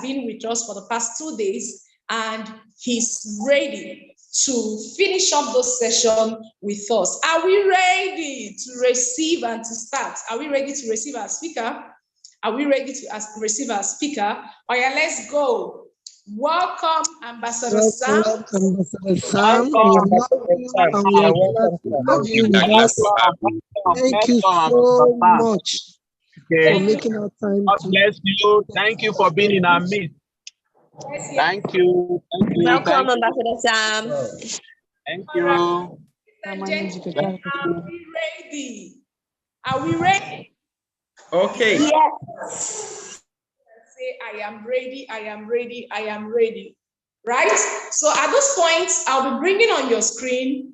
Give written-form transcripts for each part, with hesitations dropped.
been with us for the past 2 days, and he's ready to finish up this session with us. Are we ready to receive and to start? Are we ready to receive our speaker? Are we ready to receive our speaker? Oh yeah, let's go. Welcome, Ambassador Sam. Ambassador Sam. Thank you so much for making our time. God bless you. Thank you for being in our midst. Thank you. Welcome, Ambassador Sam. Thank you. Are we ready? Are we ready? Okay. Yes. Say, I am ready, I am ready, I am ready. Right? So at this point, I'll be bringing on your screen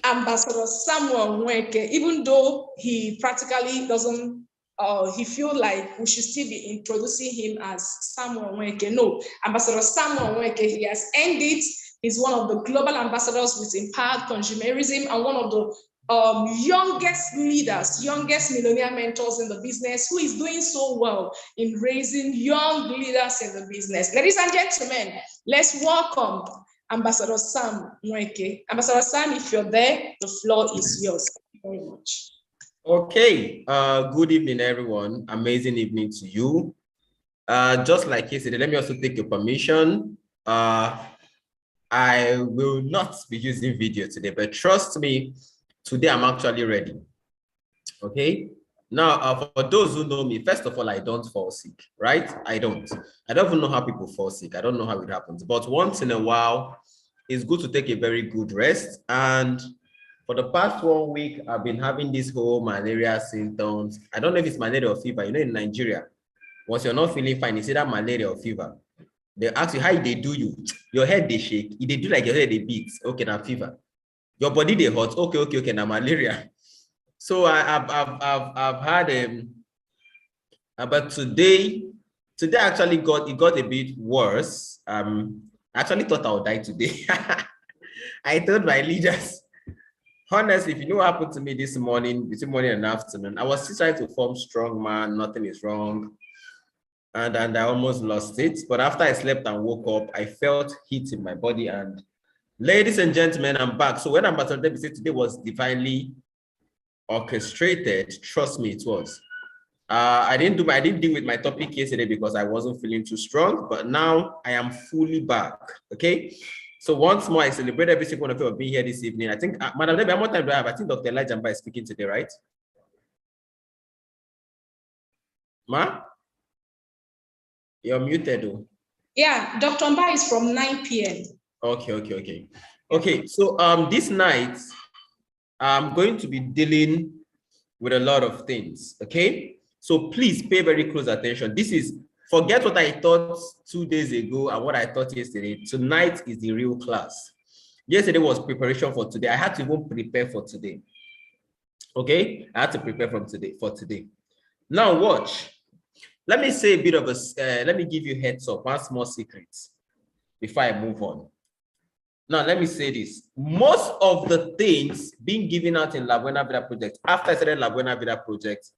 Ambassador Samuel Nweke, even though he practically doesn't, he feels like we should still be introducing him as Samuel Nweke. No, Ambassador Samuel Nweke, he has earned it. He's one of the global ambassadors with Empowered Consumerism and one of the youngest leaders, youngest millionaire mentors in the business, who is doing so well in raising young leaders in the business. Ladies and gentlemen, let's welcome Ambassador Sam Nweke. Ambassador Sam, if you're there, the floor is yours. Thank you very much. Okay, good evening, everyone. Amazing evening to you. Just like yesterday, let me also take your permission. I will not be using video today, but trust me, today I'm actually ready. Okay. Now, for those who know me, first of all, I don't fall sick, right? I don't even know how people fall sick. I don't know how it happens, but once in a while, it's good to take a very good rest. And for the past 1 week, I've been having this whole malaria symptoms. I don't know if it's malaria or fever. You know, in Nigeria, once you're not feeling fine, it's either malaria or fever. They ask you how they do you. Your head they shake. They do like your head they beat. Okay, now fever. Your body they hot. Okay, now malaria. So I've had but today actually got a bit worse. I actually thought I would die today. I told my leaders, honestly, if you know what happened to me this morning, between morning and afternoon, I was still trying to form strong man, nothing is wrong. And I almost lost it. But after I slept and woke up, I felt heat in my body. And ladies and gentlemen, I'm back. So when Ambassador Debbie said today was divinely orchestrated, trust me, it was. I didn't deal with my topic yesterday because I wasn't feeling too strong, but now I am fully back. Okay. So once more, I celebrate every single one of you for being here this evening. I think, Madam Debbie, how much time do I have? I think Dr. Elijah Mba is speaking today, right? Ma? You're muted, though. Yeah, Dr. Mba is from 9 p.m. Okay, so this night, I'm going to be dealing with a lot of things, okay? So please pay very close attention. This is, forget what I thought 2 days ago and what I thought yesterday. Tonight is the real class. Yesterday was preparation for today. I had to even prepare for today. Okay, I had to prepare for today. Now watch. Let me say a bit of a, let me give you heads up, one small secret before I move on. Now, let me say this. Most of the things being given out in La Buena Vida Project, after I started La Buena Vida Project,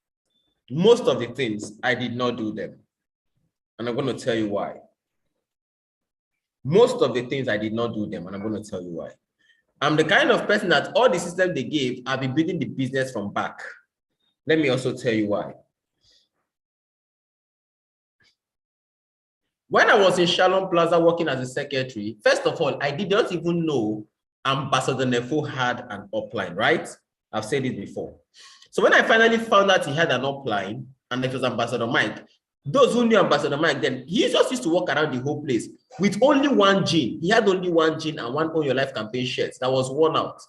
most of the things, I did not do them. And I'm going to tell you why. Most of the things, I did not do them, and I'm going to tell you why. I'm the kind of person that all the systems they gave, I've been building the business from back. Let me also tell you why. When I was in Shalom Plaza working as a secretary, first of all, I did not even know Ambassador Nefo had an upline, right? I've said it before. So when I finally found out he had an upline, and it was Ambassador Mike, those who knew Ambassador Mike then, he just used to walk around the whole place with only one jean. He had only one jean and one Own Your Life campaign shirt that was worn out.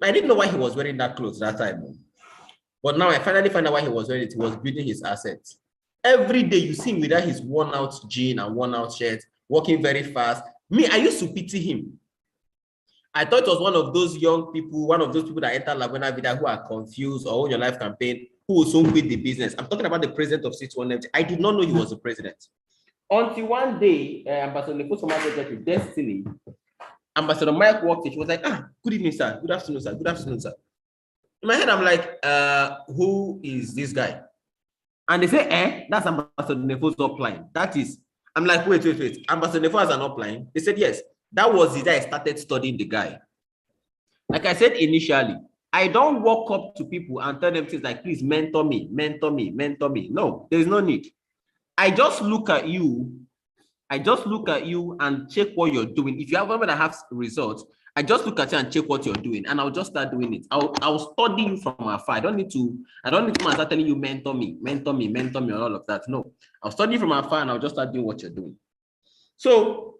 I didn't know why he was wearing that clothes that time. But now I finally found out why he was wearing it. He was building his assets. Every day you see him without his worn out jean and worn out shirt, walking very fast. Me, I used to pity him. I thought it was one of those young people, one of those people that enter La Buena Vida who are confused or Own Your Life campaign, who will soon quit the business. I'm talking about the president of C2NFT. I did not know he was the president. Until one day, Ambassador Nefo Destiny, Ambassador Mike walked in. She was like, good evening, sir. Good afternoon, sir. Good afternoon, sir. In my head, I'm like, who is this guy? And they say, that's Ambassador Nefo's upline. That is, I'm like, wait. Ambassador Nefo has an upline. They said, yes. That was the day I started studying the guy. Like I said initially, I don't walk up to people and tell them things like, please mentor me. No, there's no need. I just look at you. And check what you're doing. If you have one that has results, I just look at you and check what you're doing, and I'll just start doing it. I'll study you from afar. I don't need to start telling you mentor me, and all of that. No, I'll study you from afar and I'll just start doing what you're doing. So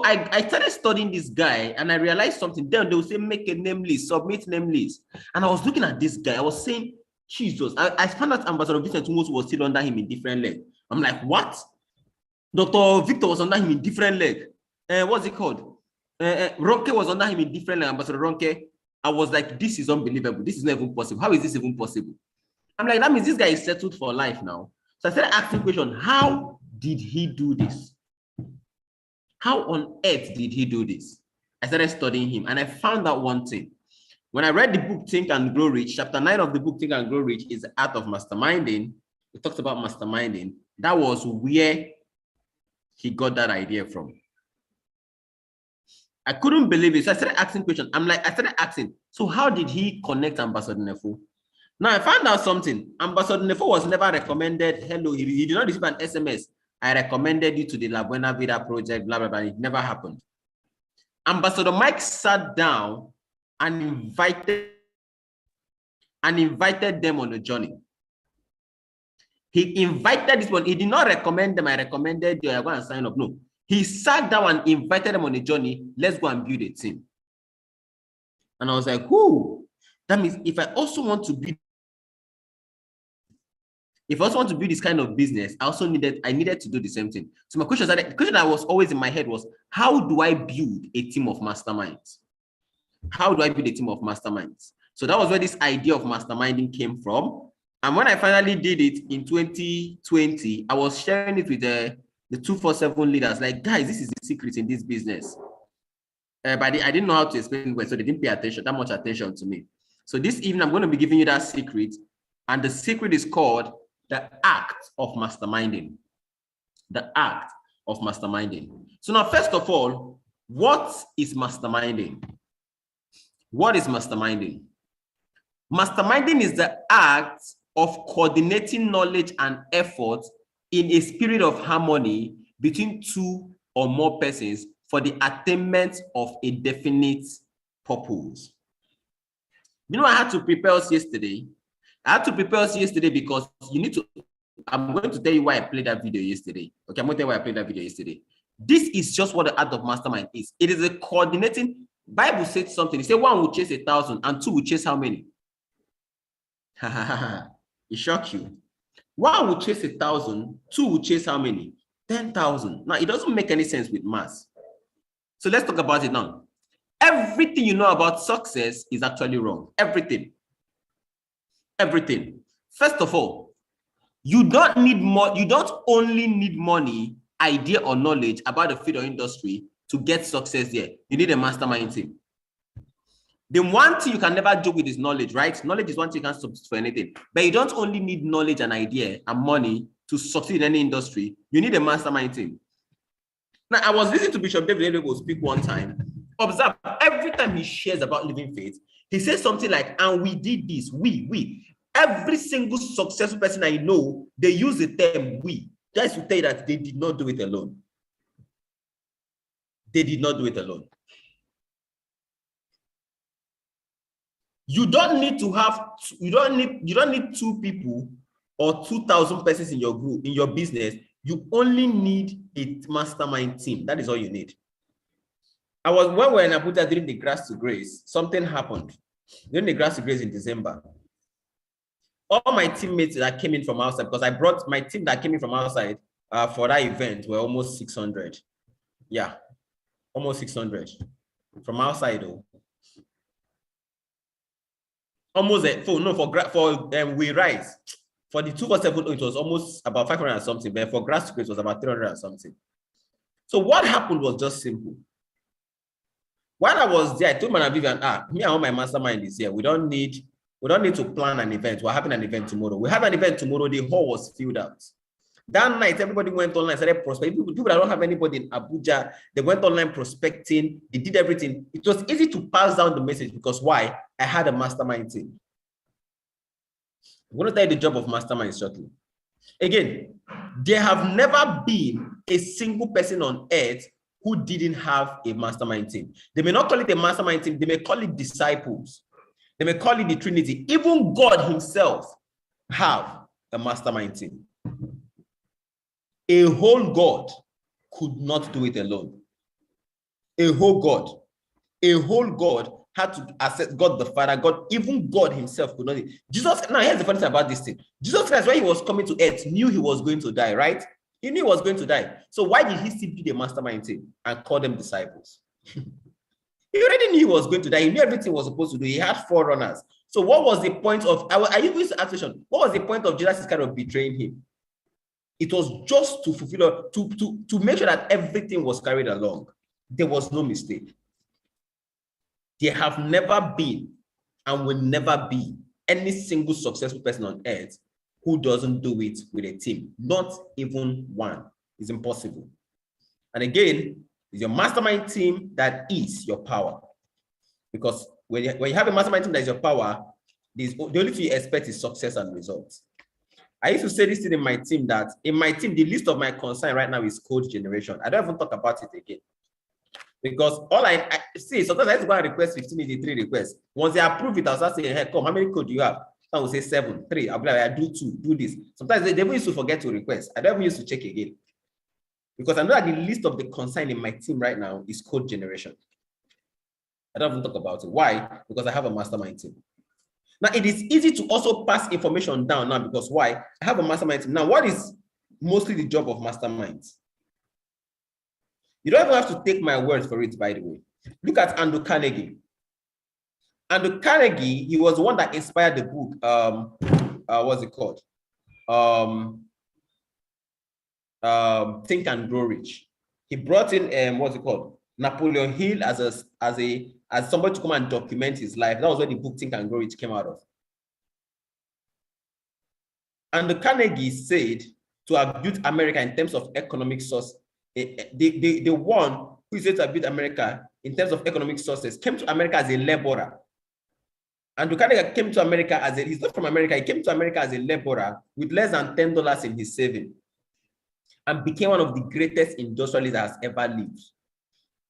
I started studying this guy, and I realized something. Then they will say, make a name list, submit name list. And I was looking at this guy, I was saying, Jesus, I found out Ambassador Vincent Tumosu was still under him in different leg. I'm like, what? Dr. Victor was under him in different leg. What's it called? Ronke was under him in different leg, Ambassador Ronke. I was like, this is unbelievable. This is not even possible. How is this even possible? I'm like, that means this guy is settled for life now. So I started asking question, how did he do this? How on earth did he do this? I started studying him, and I found out one thing. When I read the book Think and Grow Rich, chapter 9 of the book Think and Grow Rich is the art of masterminding. It talks about masterminding. That was where he got that idea from. I couldn't believe it. So I started asking questions. I started asking, so how did he connect Ambassador Nefo? Now I found out something. Ambassador Nefo was never recommended. Hello, he did not receive an SMS. I recommended you to the La Buena Vida project, blah, blah, blah. It never happened. Ambassador Mike sat down and invited them on a journey. He invited this one. He did not recommend them. I recommended you. I go and sign up. No. He sat down and invited them on a journey. Let's go and build a team. And I was like, whoo. That means if I also want to build this kind of business, I needed to do the same thing. So the question that was always in my head was, how do I build a team of masterminds? How do I build a team of masterminds? So that was where this idea of masterminding came from. And when I finally did it in 2020, I was sharing it with the 247 leaders, like, guys, this is the secret in this business. But I didn't know how to explain it, so they didn't pay that much attention to me. So this evening, I'm going to be giving you that secret. And the secret is called the act of masterminding. The act of masterminding. So now, first of all, what is masterminding? What is masterminding? Masterminding is the act of coordinating knowledge and effort in a spirit of harmony between two or more persons for the attainment of a definite purpose. You know, I had to prepare us yesterday. Because you need to, I'm going to tell you why I played that video yesterday. Okay, I'm going to tell you why I played that video yesterday. This is just what the art of mastermind is. It is a coordinating. Bible said something. It said one will chase 1,000 and two will chase how many? It shocked you. One will chase 1,000, two will chase how many? 10,000. Now, it doesn't make any sense with math. So let's talk about it now. Everything you know about success is actually wrong. Everything. First of all, you don't only need money, idea, or knowledge about the field or industry to get success there. You need a mastermind team. The one thing you can never do with is knowledge, right? Knowledge is one thing you can't substitute for anything. But you don't only need knowledge and idea and money to succeed in any industry. You need a mastermind team. Now, I was listening to Bishop David Oyedepo speak one time. Observe, every time he shares about living faith, he says something like, and we did this, we. Every single successful person I know, they use the term we. Just to tell you that they did not do it alone. They did not do it alone. You don't need to have, you don't need two people or 2,000 persons in your group, in your business. You only need a mastermind team. That is all you need. When we were in Abuja during the Grass to Grace, something happened. During the Grass to Grace in December, all my teammates that came in from outside, because I brought my team that came in from outside for that event were almost 600. Yeah, almost 600 from outside though. Almost for We Rise. For the 247, it was almost about 500 and something, but for Grass to Grace, it was about 300 and something. So what happened was just simple. While I was there, I told Madam Vivian, me and all my mastermind is here. We don't need We don't need to plan an event. We're having an event tomorrow. We have an event tomorrow. The hall was filled out. That night, everybody went online, started prospecting. People that don't have anybody in Abuja, they went online prospecting. They did everything. It was easy to pass down the message because why? I had a mastermind team. I'm going to tell you the job of mastermind shortly. Again, there have never been a single person on earth who didn't have a mastermind team. They may not call it a mastermind team. They may call it disciples. They may call it the Trinity. Even God himself have a mastermind team. A whole God could not do it alone. A whole God had to accept God the Father. God, even God himself could not. Jesus, now here's the funny thing about this thing. Jesus Christ, when he was coming to earth, knew he was going to die, right? He knew he was going to die. So why did he still be the mastermind team and call them disciples? He already knew he was going to die. He knew everything he was supposed to do. He had forerunners. So what was the point of, are you going to ask question? What was the point of Judas kind of betraying him? It was just to fulfill, to make sure that everything was carried along. There was no mistake. There have never been and will never be any single successful person on earth who doesn't do it with a team. Not even one. It's impossible. And again, it's your mastermind team that is your power. Because when you have a mastermind team that is your power, the only thing you expect is success and results. I used to say this thing in my team that in my team, the list of my concern right now is code generation. I don't even talk about it again. Because all I see, sometimes I have to go and request 1583 requests. Once they approve it, I'll start saying, hey, come, how many code do you have? I will say 7, 3. I'll be like, I do 2, do this. Sometimes they even used to forget to request. I don't even used to check again. Because I know that the list of the concern in my team right now is code generation. I don't even talk about it. Why? Because I have a mastermind team. Now, it is easy to also pass information down now because why? I have a mastermind team. Now, what is mostly the job of masterminds? You don't even have to take my word for it, by the way. Look at Andrew Carnegie. Andrew Carnegie, he was the one that inspired the book. What's it called? Think and Grow Rich. He brought in what's it called? Napoleon Hill as somebody to come and document his life. That was where the book Think and Grow Rich came out of. And the Carnegie said to have built America in terms of economic source, the one who said to have built America in terms of economic sources came to America as a laborer. And Carnegie came to America he's not from America, he came to America as a laborer with less than $10 in his saving and became one of the greatest industrialists that has ever lived.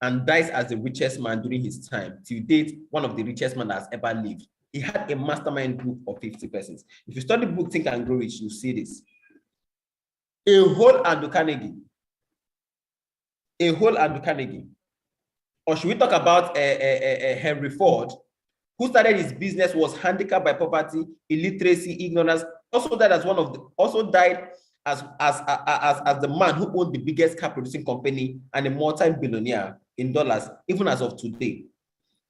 And dies as the richest man during his time. To date, one of the richest men that has ever lived. He had a mastermind group of 50 persons. If you study the book Think and Grow Rich, you see this. A whole Andrew Carnegie. A whole Andrew Carnegie. Or should we talk about Henry Ford, who started his business, was handicapped by poverty, illiteracy, ignorance, also died as the man who owned the biggest car producing company and a multi-billionaire in dollars, even as of today.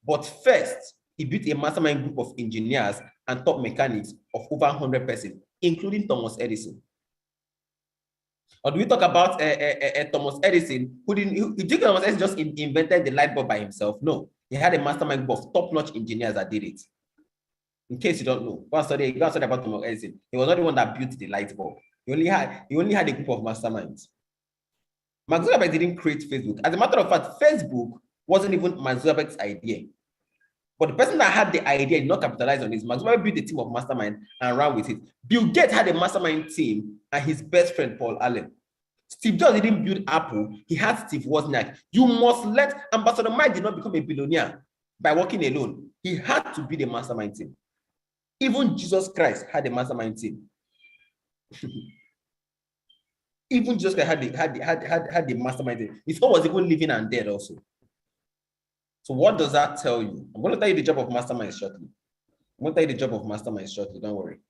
But first, he built a mastermind group of engineers and top mechanics of over 100 persons, including Thomas Edison. Or do we talk about Thomas Edison, who Thomas Edison just invented the light bulb by himself? No, he had a mastermind group of top-notch engineers that did it. In case you don't know, go and study about Thomas Edison. He was not the one that built the light bulb. He only had a group of masterminds. Mark Zuckerberg didn't create Facebook. As a matter of fact, Facebook wasn't even Mark Zuckerberg's idea. But the person that had the idea did not capitalize on this. Mark Zuckerberg built a team of mastermind and ran with it. Bill Gates had a mastermind team and his best friend, Paul Allen. Steve Jobs didn't build Apple. He had Steve Wozniak. You must let Ambassador Mike did not become a billionaire by working alone. He had to build a mastermind team. Even Jesus Christ had a mastermind team. Even Jesus Christ had the mastermind team. His own was even living and dead also. So what does that tell you? I'm going to tell you the job of mastermind shortly. Don't worry.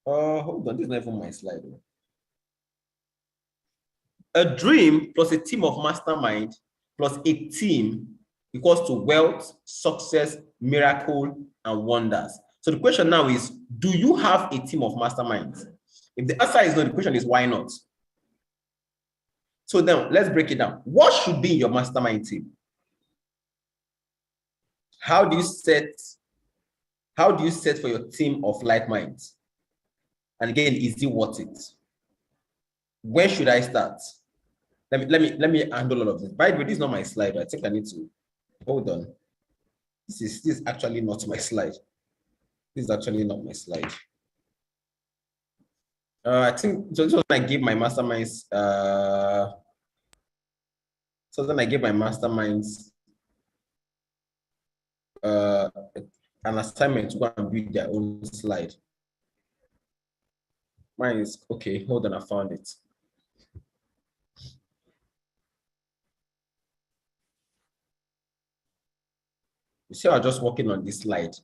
Hold on, this is not even my slide. A dream plus a team of mastermind plus a team equals to wealth, success, miracle, and wonders. So the question now is, do you have a team of masterminds? If the answer is no, the question is why not? So then let's break it down. What should be your mastermind team? how do you set for your team of like minds? And again, is it worth it? Where should I start? Let me handle all of this. By the way, this is not my slide. I think I need to hold on. This is actually not my slide. This is actually not my slide. I think so when I gave my masterminds. So then I gave my masterminds an assignment to go and build their own slide. Mine is okay. Hold on, I found it. You see, I was just working on this slide.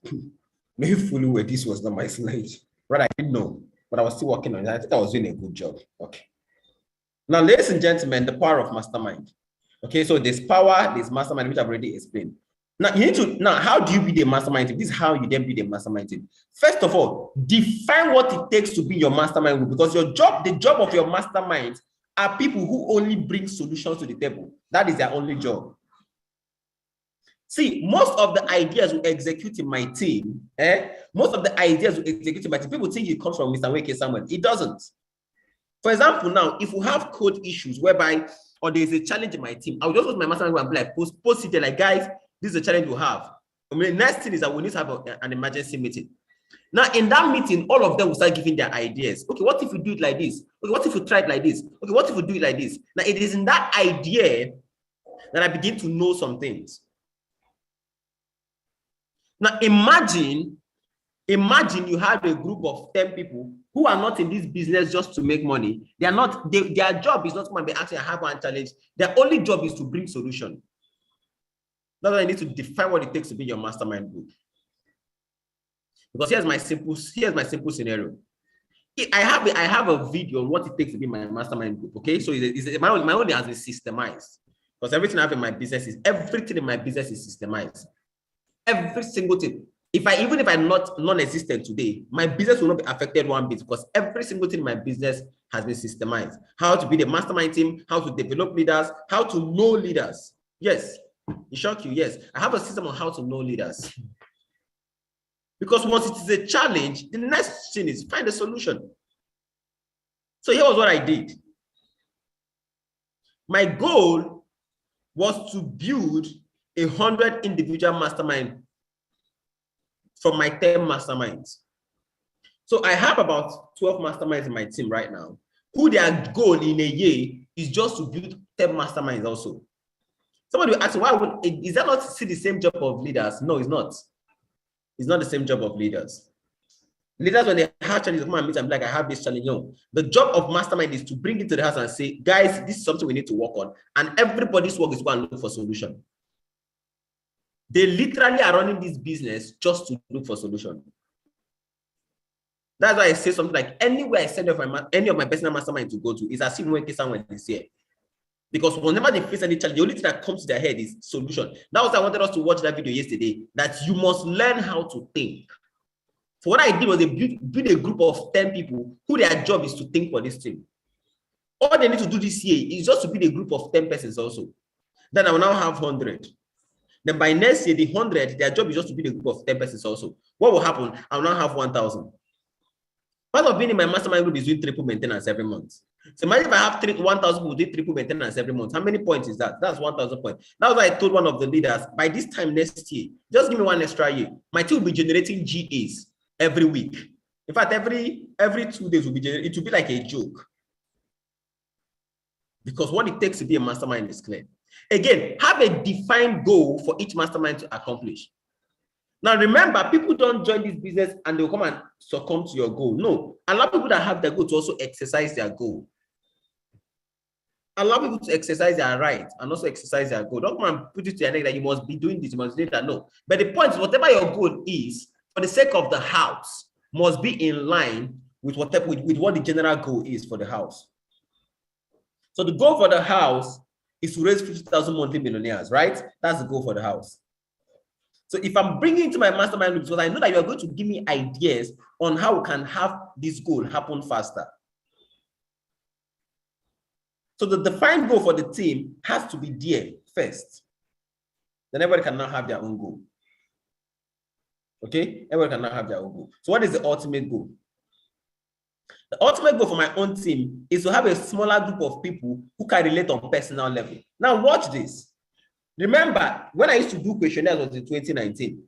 Maybe fully aware this was not my slide. Right, I didn't know, but I was still working on it. I think I was doing a good job. Okay. Now, ladies and gentlemen, the power of mastermind. Okay, so there's power, there's mastermind, which I've already explained. Now, you need to, now, how do you be the mastermind team? This is how you then be the mastermind team. First of all, define what it takes to be your mastermind group, because your job, the job of your mastermind are people who only bring solutions to the table. That is their only job. See, most of the ideas we execute in my team, most of the ideas we execute in my team, people think it comes from Mr. Weke Samuel. It doesn't. For example, now, if we have code issues whereby, or there's a challenge in my team, I will just go to my mastermind and be like, post it there, like, guys, this is a challenge we have. I mean, the next thing is that we need to have an emergency meeting. Now, in that meeting, all of them will start giving their ideas. Okay, what if we do it like this? Okay, what if we try it like this? Okay, what if we do it like this? Now, it is in that idea that I begin to know some things. Now, imagine you have a group of 10 people who are not in this business just to make money. They are not, their job is not to be actually have one challenge. Their only job is to bring solution. That's why I need to define what it takes to be your mastermind group. Because here's my simple scenario. I have a video on what it takes to be my mastermind group. Okay, so my own has been systemized. Because everything I have in my business is systemized. Every single thing. Even if I'm not non-existent today, my business will not be affected one bit, because every single thing in my business has been systemized. How to be the mastermind team, how to develop leaders, how to know leaders. Yes, it shocked you. Yes, I have a system on how to know leaders. Because once it is a challenge, the next thing is find a solution. So here was what I did. My goal was to build 100 individual mastermind from my 10 masterminds. So I have about 12 masterminds in my team right now, who their goal in a year is just to build 10 masterminds also. Somebody will ask, is that not still the same job of leaders? No, it's not. It's not the same job of leaders. Leaders, when they have challenges, come and meet and be like, I have this challenge. No, the job of mastermind is to bring it to the house and say, guys, this is something we need to work on. And everybody's work is going to look for solution. They literally are running this business just to look for solution. That's why I say something like, anywhere I send any of my personal mastermind to go to is as if Weke Samuel is here. Because whenever they face any challenge, the only thing that comes to their head is solution. That was why I wanted us to watch that video yesterday, that you must learn how to think. So what I did was build a group of 10 people who their job is to think for this thing. All they need to do this year is just to build a group of 10 persons also. Then I will now have 100. Then by next year, the 100, their job is just to build a group of 10 persons also. What will happen? I will now have 1,000. Part of being in my mastermind group is doing triple maintenance every month. So imagine if I have 1,000 people do triple maintenance every month. How many points is that? That's 1,000 points. That's why I told one of the leaders, by this time next year, just give me one extra year. My team will be generating GAs every week. In fact, every 2 days will be generated. It will be like a joke. Because what it takes to be a mastermind is clear. Again, have a defined goal for each mastermind to accomplish. Now, remember, people don't join this business and they'll come and succumb to your goal. No, allow people that have their goal to also exercise their goal. Allow people to exercise their right and also exercise their goal. Don't come and put it to your neck that you must be doing this, you must do that. No. But the point is, whatever your goal is, for the sake of the house, must be in line with what the general goal is for the house. So the goal for the house is to raise 50,000 monthly millionaires, right? That's the goal for the house. So if I'm bringing to my mastermind group, because I know that you are going to give me ideas on how we can have this goal happen faster. So the defined goal for the team has to be there first. Then everybody can now have their own goal. Okay, everyone can now have their own goal. So what is the ultimate goal? The ultimate goal for my own team is to have a smaller group of people who can relate on personal level. Now watch this. Remember, when I used to do questionnaires was in 2019.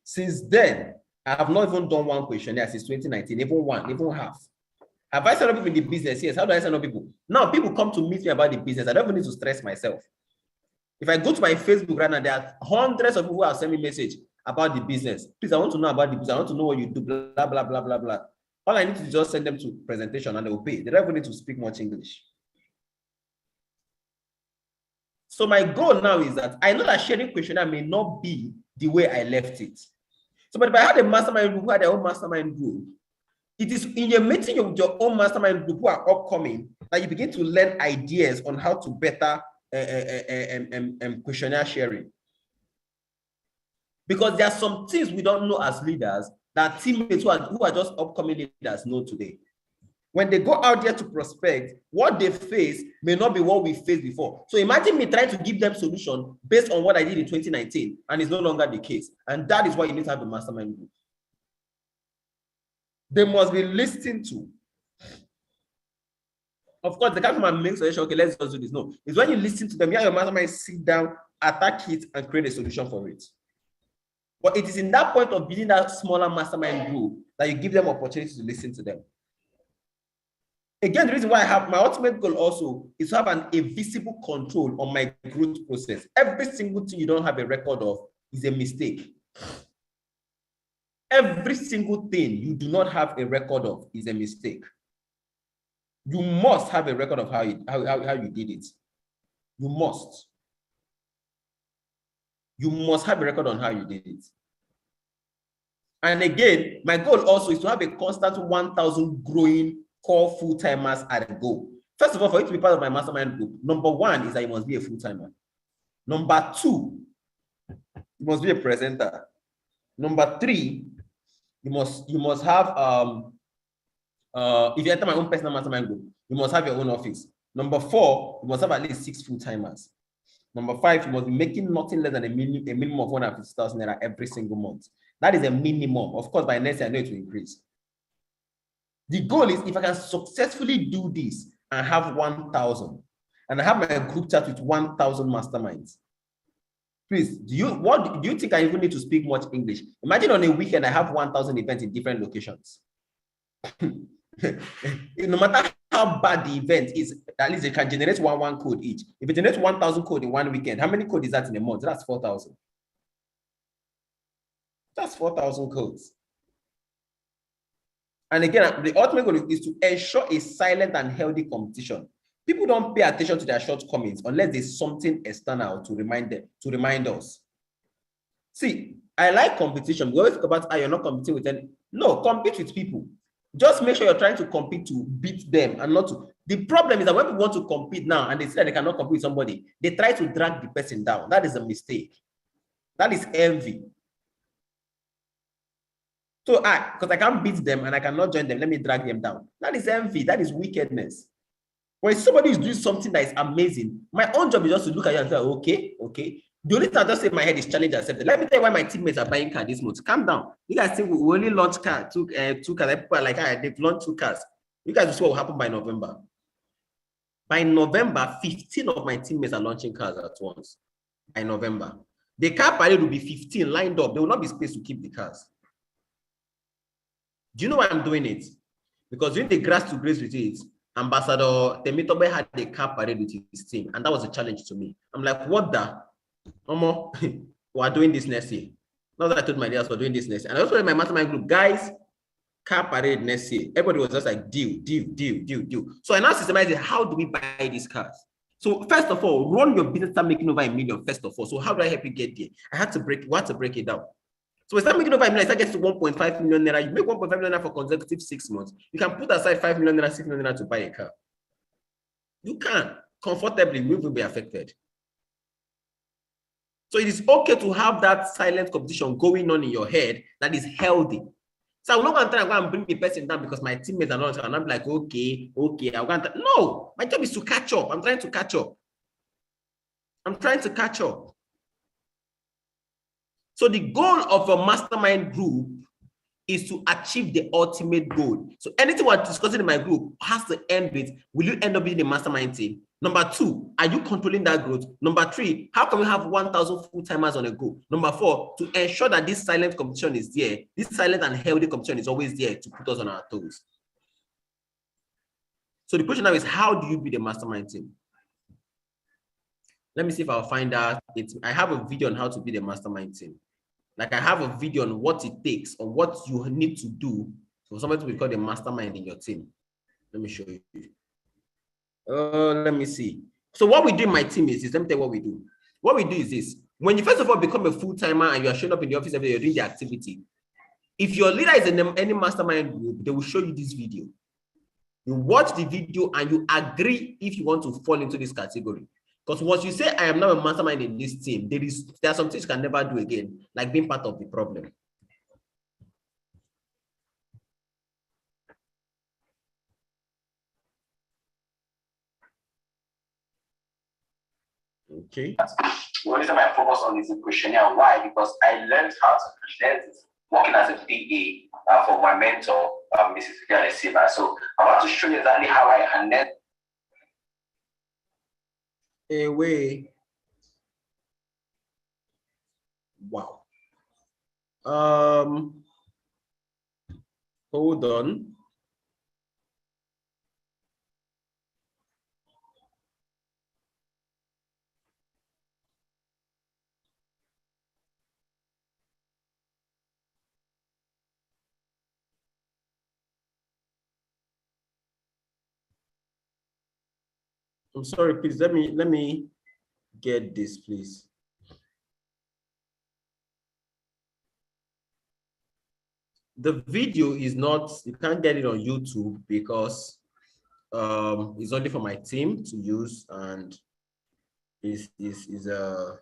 Since then, I have not even done one questionnaire since 2019, even half. Have I signed up people in the business? Yes. How do I sign up people? Now people come to meet me about the business. I don't even need to stress myself. If I go to my Facebook right now, there are hundreds of people who have sent me a message about the business. Please, I want to know about the business. I want to know what you do, blah, blah, blah, blah, blah. All I need to just send them to presentation and they will pay. They don't even need to speak much English. So my goal now is that I know that sharing questionnaire may not be the way I left it. So, but if I had a mastermind group who had their own mastermind group, it is in your meeting with your own mastermind group who are upcoming that you begin to learn ideas on how to better questionnaire sharing. Because there are some things we don't know as leaders that teammates who are just upcoming leaders know today. When they go out there to prospect, what they face may not be what we faced before. So imagine me trying to give them solution based on what I did in 2019, and it's no longer the case. And that is why you need to have a mastermind group. They must be listened to. Of course, they can't come and make solution. Okay, let's just do this. No, it's when you listen to them, you and your mastermind sit down, attack it, and create a solution for it. But it is in that point of building that smaller mastermind group that you give them opportunity to listen to them. Again, the reason why I have my ultimate goal also is to have a visible control on my growth process. Every single thing you don't have a record of is a mistake. Every single thing you do not have a record of is a mistake. You must have a record of how you did it. You must. You must have a record on how you did it. And again, my goal also is to have a constant 1,000 growing core full-timers at a goal. First of all, for you to be part of my mastermind group, number one is that you must be a full-timer. Number two, you must be a presenter. Number three, you must have if you enter my own personal mastermind group, you must have your own office. Number four, you must have at least 6 full-timers. Number five, you must be making nothing less than a minimum of 150,000 naira every single month. That is a minimum. Of course, by next year, I know it will increase. The goal is if I can successfully do this and have 1,000, and I have my group chat with 1,000 masterminds. Please, do you think I even need to speak much English? Imagine on a weekend, I have 1,000 events in different locations. No matter how bad the event is, at least it can generate one code each. If it generates 1,000 code in one weekend, how many code is that in a month? That's 4,000. That's 4,000 codes. And again, the ultimate goal is to ensure a silent and healthy competition. People don't pay attention to their shortcomings unless there's something external to remind us. See, I like competition. We always talk about how you're not competing with any. No, compete with people. Just make sure you're trying to compete to beat them and not to. The problem is that when people want to compete now and they say that they cannot compete with somebody, they try to drag the person down. That is a mistake. That is envy. So because I can't beat them and I cannot join them, let me drag them down. That is envy. That is wickedness. When somebody is doing something that is amazing, my own job is just to look at you and say, okay. The only thing I just say in my head is challenge accepted. Let me tell you why my teammates are buying cars this month. Calm down. You guys think we only launched two cars. People are like, they've launched 2 cars. You guys will see what will happen by November. By November, 15 of my teammates are launching cars at once. By November. The car parade will be 15 lined up. There will not be space to keep the cars. Do you know why I'm doing it? Because during the Grass to Grace retreat, Ambassador Temitope had a car parade with his team, and that was a challenge to me. I'm like, what the? We are doing this next year. Not that I told my leaders we're doing this next year. And I also in my mastermind group, guys, car parade next year. Everybody was just like, deal. So I now systemize it. How do we buy these cars? So first of all, run your business, start making over $1 million first of all. So how do I help you get there? I had to break it down. So we start making over $1 million, I get to 1.5 million naira. You make 1.5 million naira for consecutive 6 months. You can put aside 5 million naira, 6 million naira to buy a car. You can comfortably, we will be affected. So it is okay to have that silent competition going on in your head that is healthy. So I'm not going to try and go and bring the person down because my teammates are not, and I'm like, okay, I'm going to, no, my job is to catch up. I'm trying to catch up. So So the goal of a mastermind group is to achieve the ultimate goal. So anything we're discussing in my group has to end with, will you end up being a mastermind team? Number 2, are you controlling that growth? Number 3, how can we have 1,000 full-timers on a go? Number 4, to ensure that this silent competition is there. This silent and healthy competition is always there to put us on our toes. So the question now is, how do you be the mastermind team? Let me see if I'll find out. I have a video on how to be the mastermind team. Like I have a video on what it takes or what you need to do for somebody to become the mastermind in your team. Let me show you. Let me see. So what we do in my team is let me tell you what we do. What we do is this. When you first of all become a full-timer and you are showing up in the office every day, you're doing the activity. If your leader is in any mastermind group, they will show you this video. You watch the video and you agree if you want to fall into this category. Because once you say, I am now a mastermind in this team, there are some things you can never do again, like being part of the problem. Okay. The only time I focus on is the questionnaire. Why? Because I learned how to present it working as a PA for my mentor, Mrs. Vivian Silva. So I want to show you exactly how I harness away. Wow. Hold on. I'm sorry, please let me get this, please. The video is not, you can't get it on YouTube because it's only for my team to use and is a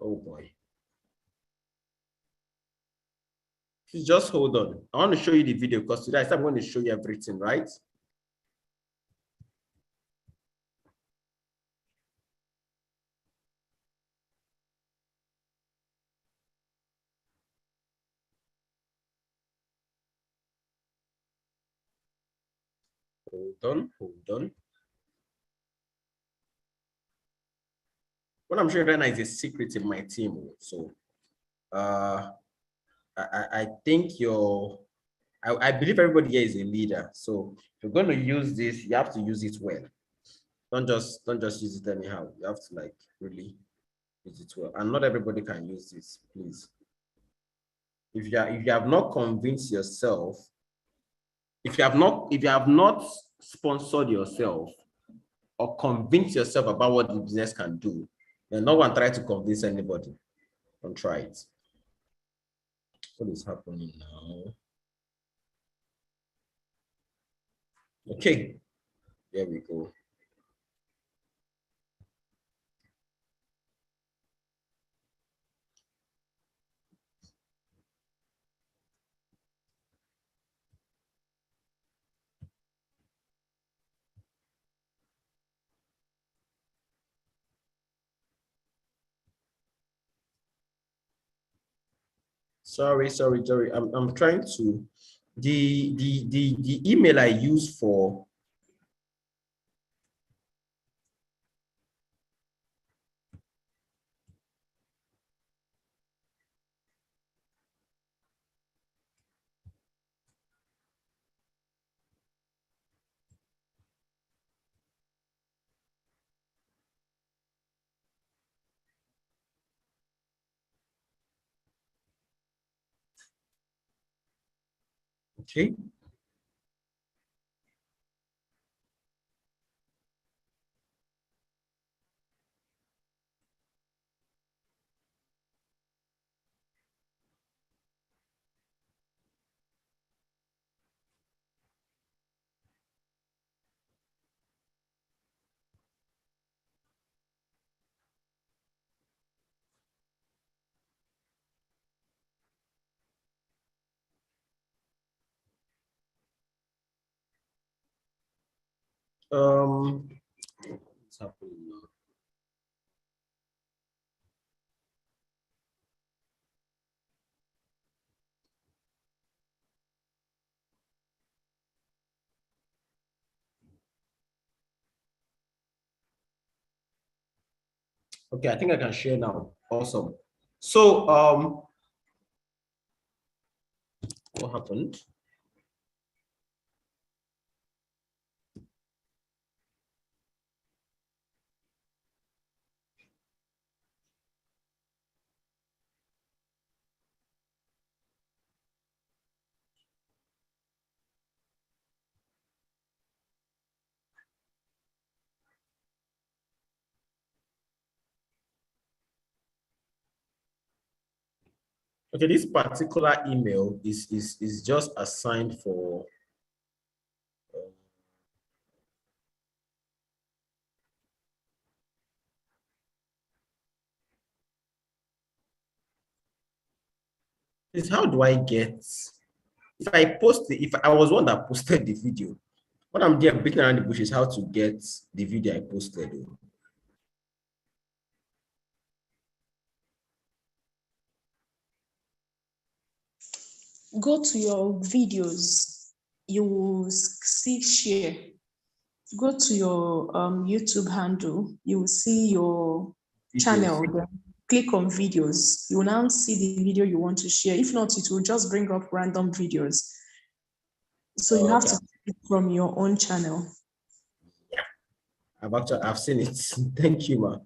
oh boy. Please just hold on. I want to show you the video because today I'm going to show you everything, right? Hold on. What I'm showing right now is a secret in my team. So I think I believe everybody here is a leader. So if you're going to use this, you have to use it well. Don't just use it anyhow. You have to like really use it well. And not everybody can use this, please. If you have not convinced yourself, if you have not sponsored yourself or convinced yourself about what the business can do, then no one try to convince anybody. Don't try it. What is happening now? Okay, there we go. Sorry. I'm trying to the email I use for okay. What's happening now? Okay, I think I can share now. Awesome. So, what happened? Okay, this particular email is just assigned for is how do I get if I post it, if I was one that posted the video, what I'm there beating around the bush is how to get the video I posted. Go to your videos, you will see share. Go to your YouTube handle, you will see your channel. Then click on videos. You will now see the video you want to share. If not, it will just bring up random videos. So you have to click from your own channel. Yeah, I've seen it. Thank you, ma.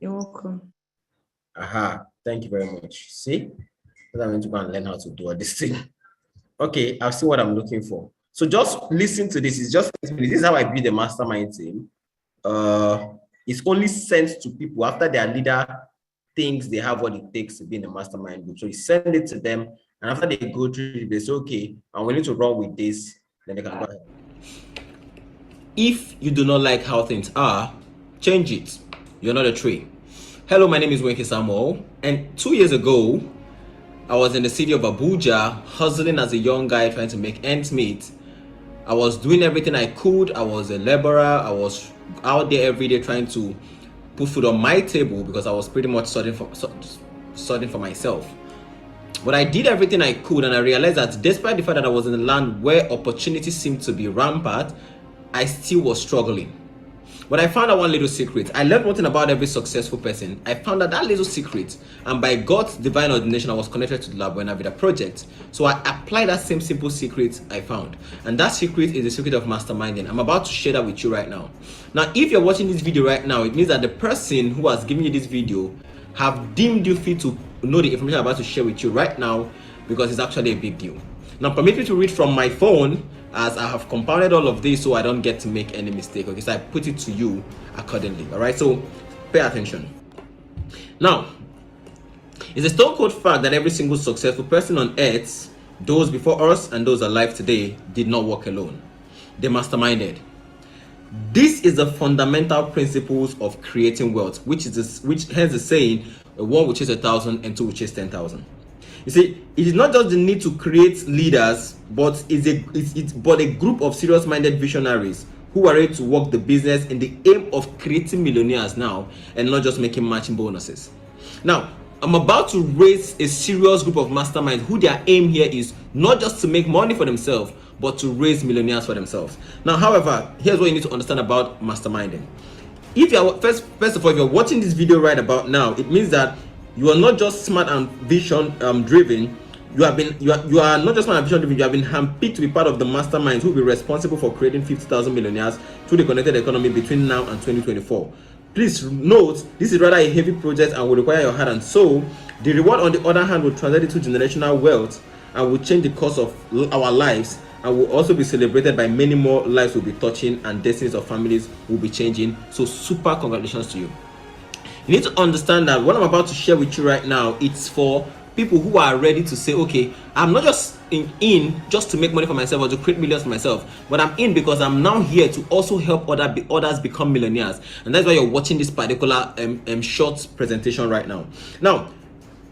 You're welcome. Aha, thank you very much. See, I'm going to go and learn how to do all this thing. Okay, I've seen what I'm looking for. So just listen to this. It's just this is how I build a mastermind team. It's only sent to people after their leader thinks they have what it takes to be in a mastermind group. So you send it to them, and after they go through, they say, okay, I'm willing to run with this, then they can go ahead. If you do not like how things are, change it. You're not a tree. Hello, my name is Wenke Samuel, and 2 years ago, I was in the city of Abuja, hustling as a young guy trying to make ends meet. I was doing everything I could. I was a laborer. I was out there every day trying to put food on my table because I was pretty much studying for myself. But I did everything I could, and I realized that despite the fact that I was in a land where opportunities seemed to be rampant, I still was struggling. But I found out one little secret. I learned one thing about every successful person. I found out that little secret, and by God's divine ordination, I was connected to the La Buena Vida project. So I applied that same simple secret I found, and that secret is the secret of masterminding. I'm about to share that with you right now. Now, if you're watching this video right now, it means that the person who has given you this video have deemed you fit to know the information I'm about to share with you right now, because it's actually a big deal. Now, permit me to read from my phone, as I have compounded all of this so I don't get to make any mistake. Okay, so I put it to you accordingly. All right, so pay attention. Now, it's a stone cold fact that every single successful person on earth, those before us and those alive today, did not work alone. They masterminded. This is the fundamental principles of creating wealth, which hence the saying, one will chase 1,000 and two will chase 10,000. You see, it is not just the need to create leaders, but it's a group of serious-minded visionaries who are ready to work the business in the aim of creating millionaires now and not just making matching bonuses. Now, I'm about to raise a serious group of masterminds who their aim here is not just to make money for themselves, but to raise millionaires for themselves. Now, however, here's what you need to understand about masterminding. If you're first of all, if you're watching this video right about now, it means that you are not just smart and vision driven. You are not just smart and vision driven. You have been handpicked to be part of the masterminds who will be responsible for creating 50,000 millionaires through the connected economy between now and 2024. Please note, this is rather a heavy project and will require your heart and soul. The reward, on the other hand, will translate into generational wealth and will change the course of our lives, and will also be celebrated by many more lives will be touching and destinies of families will be changing. So super congratulations to you. You need to understand that what I'm about to share with you right now, it's for people who are ready to say, okay, I'm not just in just to make money for myself or to create millions for myself, but I'm in because I'm now here to also help others become millionaires. And that's why you're watching this particular short presentation right now. Now,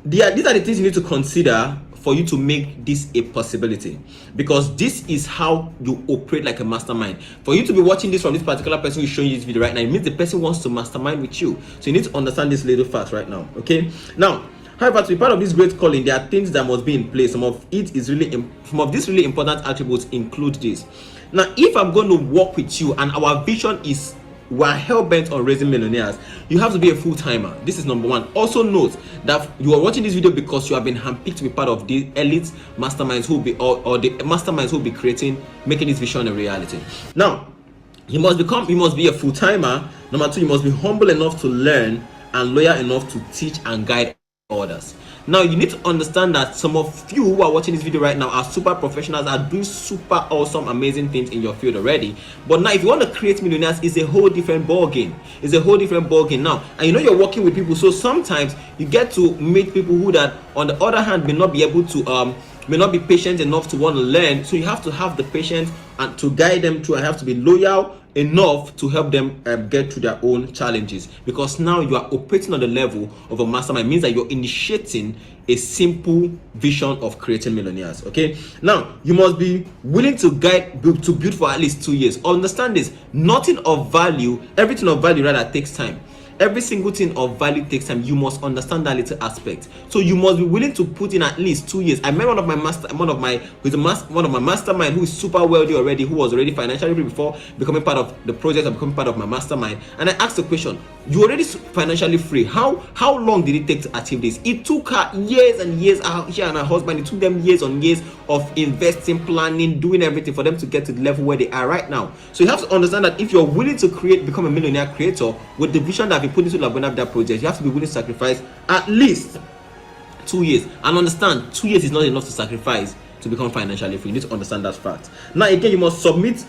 these are the things you need to consider for you to make this a possibility, because this is how you operate like a mastermind. For you to be watching this from this particular person who's showing you this video right now, it means the person wants to mastermind with you. So you need to understand this little fact right now. Okay, now however, to be part of this great calling, there are things that must be in place. Some of these really important attributes include this. Now, if I'm going to work with you and our vision is we're hell-bent on raising millionaires, you have to be a full-timer. This is number one. Also note that you are watching this video because you have been handpicked to be part of the elite masterminds who will be or the masterminds who will be making this vision a reality. Now, you must be a full-timer. Number two, you must be humble enough to learn and loyal enough to teach and guide others. Now, you need to understand that some of you who are watching this video right now are super professionals, are doing super awesome, amazing things in your field already. But now, if you want to create millionaires, it's a whole different ball game. It's a whole different ball game now. And you know you're working with people, so sometimes you get to meet people who that, on the other hand, may not be able to may not be patient enough to want to learn. So you have to have the patience and to guide them through, and have to be loyal enough to help them get through their own challenges, because now you are operating on the level of a mastermind. It means that you're initiating a simple vision of creating millionaires. Okay, now you must be willing to build for at least 2 years. Understand this: everything of value rather takes time. Every single thing of value takes time. You must understand that little aspect. So you must be willing to put in at least 2 years. I met one of my mastermind who is super wealthy already, who was already financially free before becoming part of the project and becoming part of my mastermind. And I asked the question: you already financially free? How long did it take to achieve this? It took her years and years. She and her husband, it took them years on years of investing, planning, doing everything for them to get to the level where they are right now. So you have to understand that if you're willing to become a millionaire creator with the vision that put into La Buena Vida project, you have to be willing to sacrifice at least 2 years. And understand, 2 years is not enough to sacrifice to become financially free. You need to understand that fact. Now again, you must submit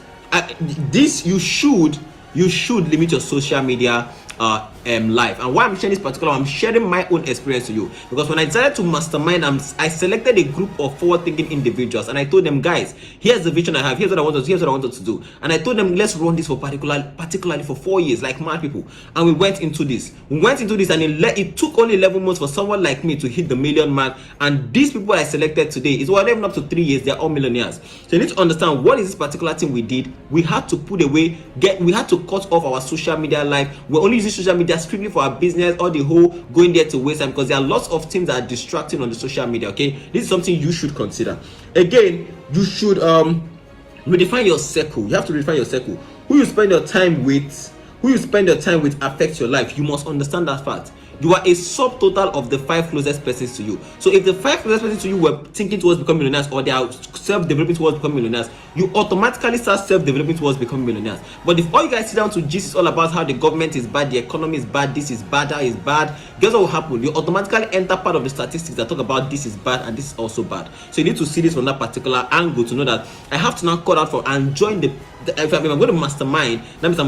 this. You should limit your social media life. And why I'm sharing this particular, I'm sharing my own experience to you, because when I decided to mastermind, I selected a group of forward-thinking individuals, and I told them, guys, here's the vision I have, here's what I wanted to do. And I told them, let's run this for particularly for 4 years, like mad people. And we went into this, and it took only 11 months for someone like me to hit the million mark. And these people I selected today is what even up to 3 years, they're all millionaires. So you need to understand what is this particular thing we did. We had to we had to cut off our social media life. We're only using social media strictly for our business, or the whole going there to waste time, because there are lots of things that are distracting on the social media. Okay, this is something you should consider. Again, you should redefine your circle. You have to redefine your circle. Who you spend your time with affects your life. You must understand that fact. You are a subtotal of the 5 closest persons to you. So if the 5 closest persons to you were thinking towards becoming millionaires, or they are self-developing towards becoming millionaires, you automatically start self-developing towards becoming millionaires. But if all you guys sit down to gist is all about how the government is bad, the economy is bad, this is bad, that is bad, guess what will happen? You automatically enter part of the statistics that talk about this is bad and this is also bad. So you need to see this from that particular angle to know that I have to now cut out for and join if I'm going to mastermind, that means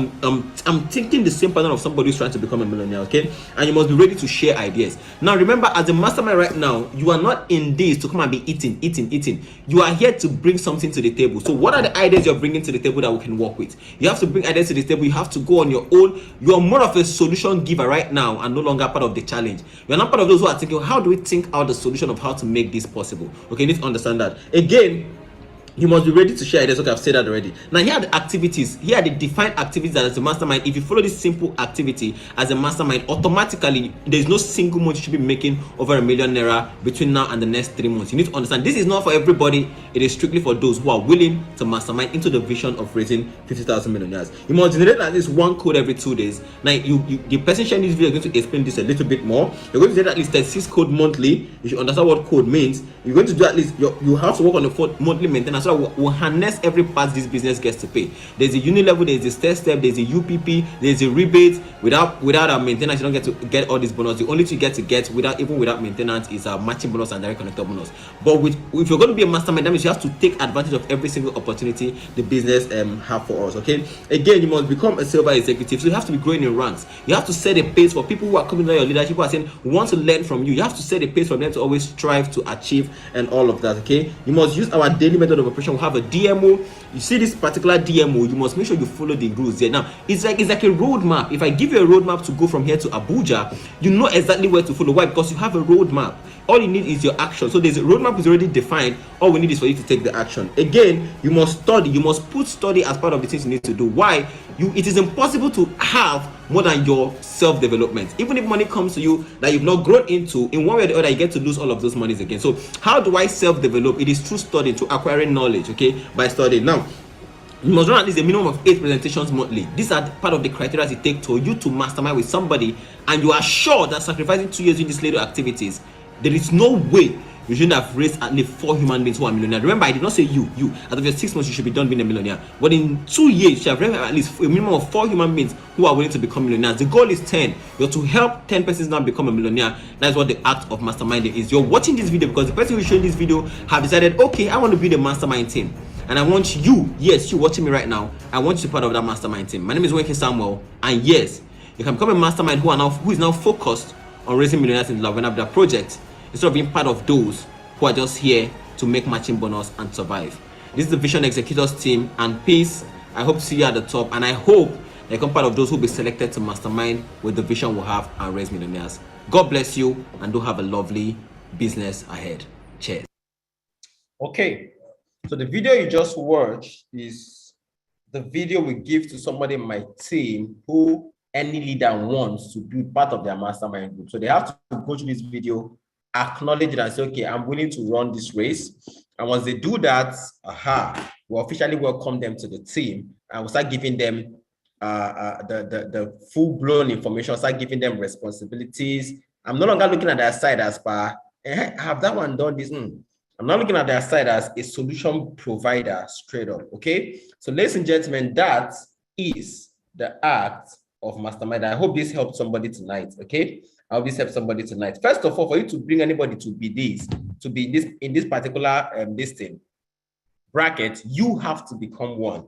I'm thinking the same pattern of somebody who's trying to become a millionaire. Okay, and you must be ready to share ideas. Now remember, as a mastermind right now, you are not in this to come and be eating. You are here to bring something to the table. So what are the ideas you're bringing to the table that we can work with? You have to bring ideas to the table. You have to go on your own. You are more of a solution giver right now and no longer part of the challenge. You're not part of those who are thinking, how do we think out the solution of how to make this possible? Okay, you need to understand that. Again, you must be ready to share ideas. Okay, I've said that already. Now, here are the activities. Here are the defined activities that as a mastermind, if you follow this simple activity as a mastermind, automatically, there's no single month you should be making over $1 million between now and the next 3 months. You need to understand, this is not for everybody. It is strictly for those who are willing to mastermind into the vision of raising 50,000 millionaires. You must generate at least 1 code every 2 days. Now, the person sharing this video is going to explain this a little bit more. You're going to generate at least 36 code monthly. You should understand what code means. You're going to do at least, you have to work on the monthly maintenance, so that we'll harness every part this business gets to pay. There's a unit level, there's a step, there's a UPP, there's a rebate. Without our maintenance, you don't get all these bonus. The only thing you get without maintenance is a matching bonus and direct connector bonus. But if you're going to be a mastermind, that means you have to take advantage of every single opportunity the business have for us. Okay. Again, you must become a silver executive, so you have to be growing in ranks. You have to set a pace for people who are coming under your leadership, who are saying we want to learn from you. You have to set a pace for them to always strive to achieve and all of that. Okay. You must use our daily method of operation. We have a DMO. You see this particular DMO, you must make sure you follow the rules there. Now, it's like a roadmap. If I give you a roadmap to go from here to Abuja, you know exactly where to follow. Why? Because you have a roadmap. All you need is your action. So there's a roadmap is already defined. All we need is for you to take the action. Again, you must study. You must put study as part of the things you need to do. Why? It is impossible to have more than your self-development. Even if money comes to you that you've not grown into, in one way or the other, you get to lose all of those monies again. So how do I self-develop? It is through studying, to acquiring knowledge, okay, by studying. Now, you must run at least a minimum of 8 presentations monthly. These are part of the criteria it takes for you to mastermind with somebody, and you are sure that sacrificing 2 years in these little activities, there is no way you shouldn't have raised at least 4 human beings who are millionaires. Remember, I did not say you. Out of your 6 months, you should be done being a millionaire. But in 2 years, you should have raised at least a minimum of 4 human beings who are willing to become millionaires. The goal is 10. You're to help 10 persons now become a millionaire. That's what the act of masterminding is. You're watching this video because the person who is showing this video have decided, okay, I want to be the mastermind team. And I want you, yes, you watching me right now, I want you to be part of that mastermind team. My name is Wenke Samuel, and yes, you can become a mastermind who is now focused on raising millionaires in the Love and Abida project, instead of being part of those who are just here to make matching bonus and survive. This is the Vision Executors team, and peace. I hope to see you at the top, and I hope you become part of those who will be selected to mastermind with the vision we'll have and raise millionaires. God bless you, and do have a lovely business ahead. Cheers. Okay. So the video you just watched is the video we give to somebody in my team who any leader wants to be part of their mastermind group. So they have to go to this video, acknowledge it, and say, okay, I'm willing to run this race. And once they do that, we'll officially welcome them to the team, and we'll start giving them the full-blown information, start giving them responsibilities. I'm no longer looking at their side as I have that one done this. I'm not looking at their side as a solution provider straight up, okay? So ladies and gentlemen, that is the act of mastermind. I hope this helped somebody tonight, okay? I hope this helped somebody tonight. First of all, for you to bring anybody to be in this particular listing bracket, you have to become one.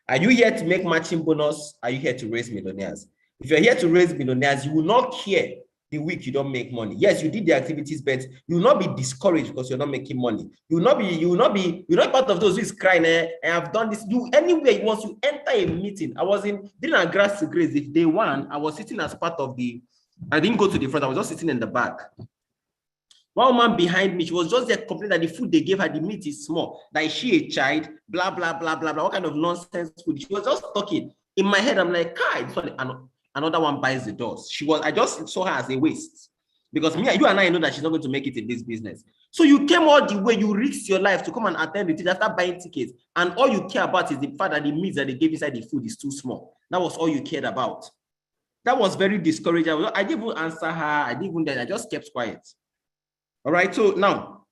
Are you here to make matching bonus? Are you here to raise millionaires? If you're here to raise millionaires, you will not care the week you don't make money. Yes, you did the activities, but you will not be discouraged because you're not making money. You're not part of those who is crying, I have done this. Anywhere once you enter a meeting. I was dealing at Grass to Grace. If day one, I was sitting as part of I didn't go to the front, I was just sitting in the back. One woman behind me, she was just there complaining that the food they gave her, the meat is small. That is she a child? Blah, blah, blah, blah, blah. What kind of nonsense food? She was just talking. In my head, I'm like, another one buys the doors. I just saw her as a waste. Because you and I know that she's not going to make it in this business. So you came all the way, you risked your life to come and attend the after buying tickets. And all you care about is the fact that the meat that they gave inside the food is too small. That was all you cared about. That was very discouraging. I didn't even answer her. I just kept quiet. All right, so now,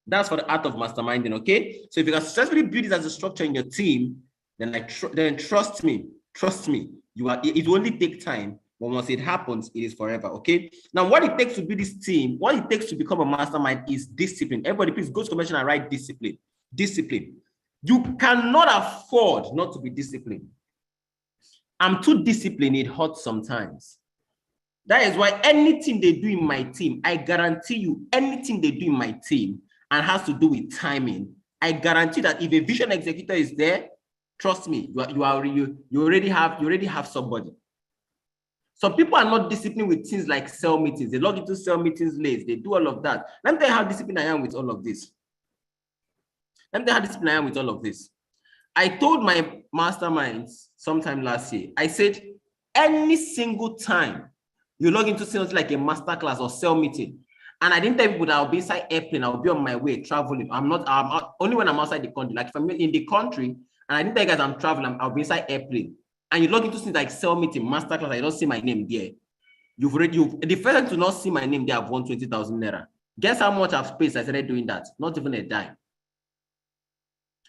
that's for the art of masterminding, okay? So if you can successfully build this as a structure in your team, then trust me, it will only take time, but once it happens, it is forever, okay? Now, what it takes to build this team, what it takes to become a mastermind is discipline. Everybody, please go to convention and write discipline. Discipline. You cannot afford not to be disciplined. I'm too disciplined, it hurts sometimes. That is why anything they do in my team, I guarantee you, anything they do in my team and has to do with timing, I guarantee that if a vision executor is there, trust me, you already have somebody. Some people are not disciplined with things like cell meetings. They log into cell meetings late. They do all of that. Let me tell you how disciplined I am with all of this. I told my masterminds sometime last year, I said, any single time you log into something like a masterclass or cell meeting, and I didn't tell people that I'll be inside airplane, I'll be on my way traveling. I'm only when I'm outside the country. Like if I'm in the country, and I didn't tell you guys I'm traveling, I'll be inside airplane. And you log into things like cell meeting, masterclass, I don't see my name there. The first time to not see my name there, I've won 20,000 naira. Guess how much I've spent? I started doing that. Not even a dime.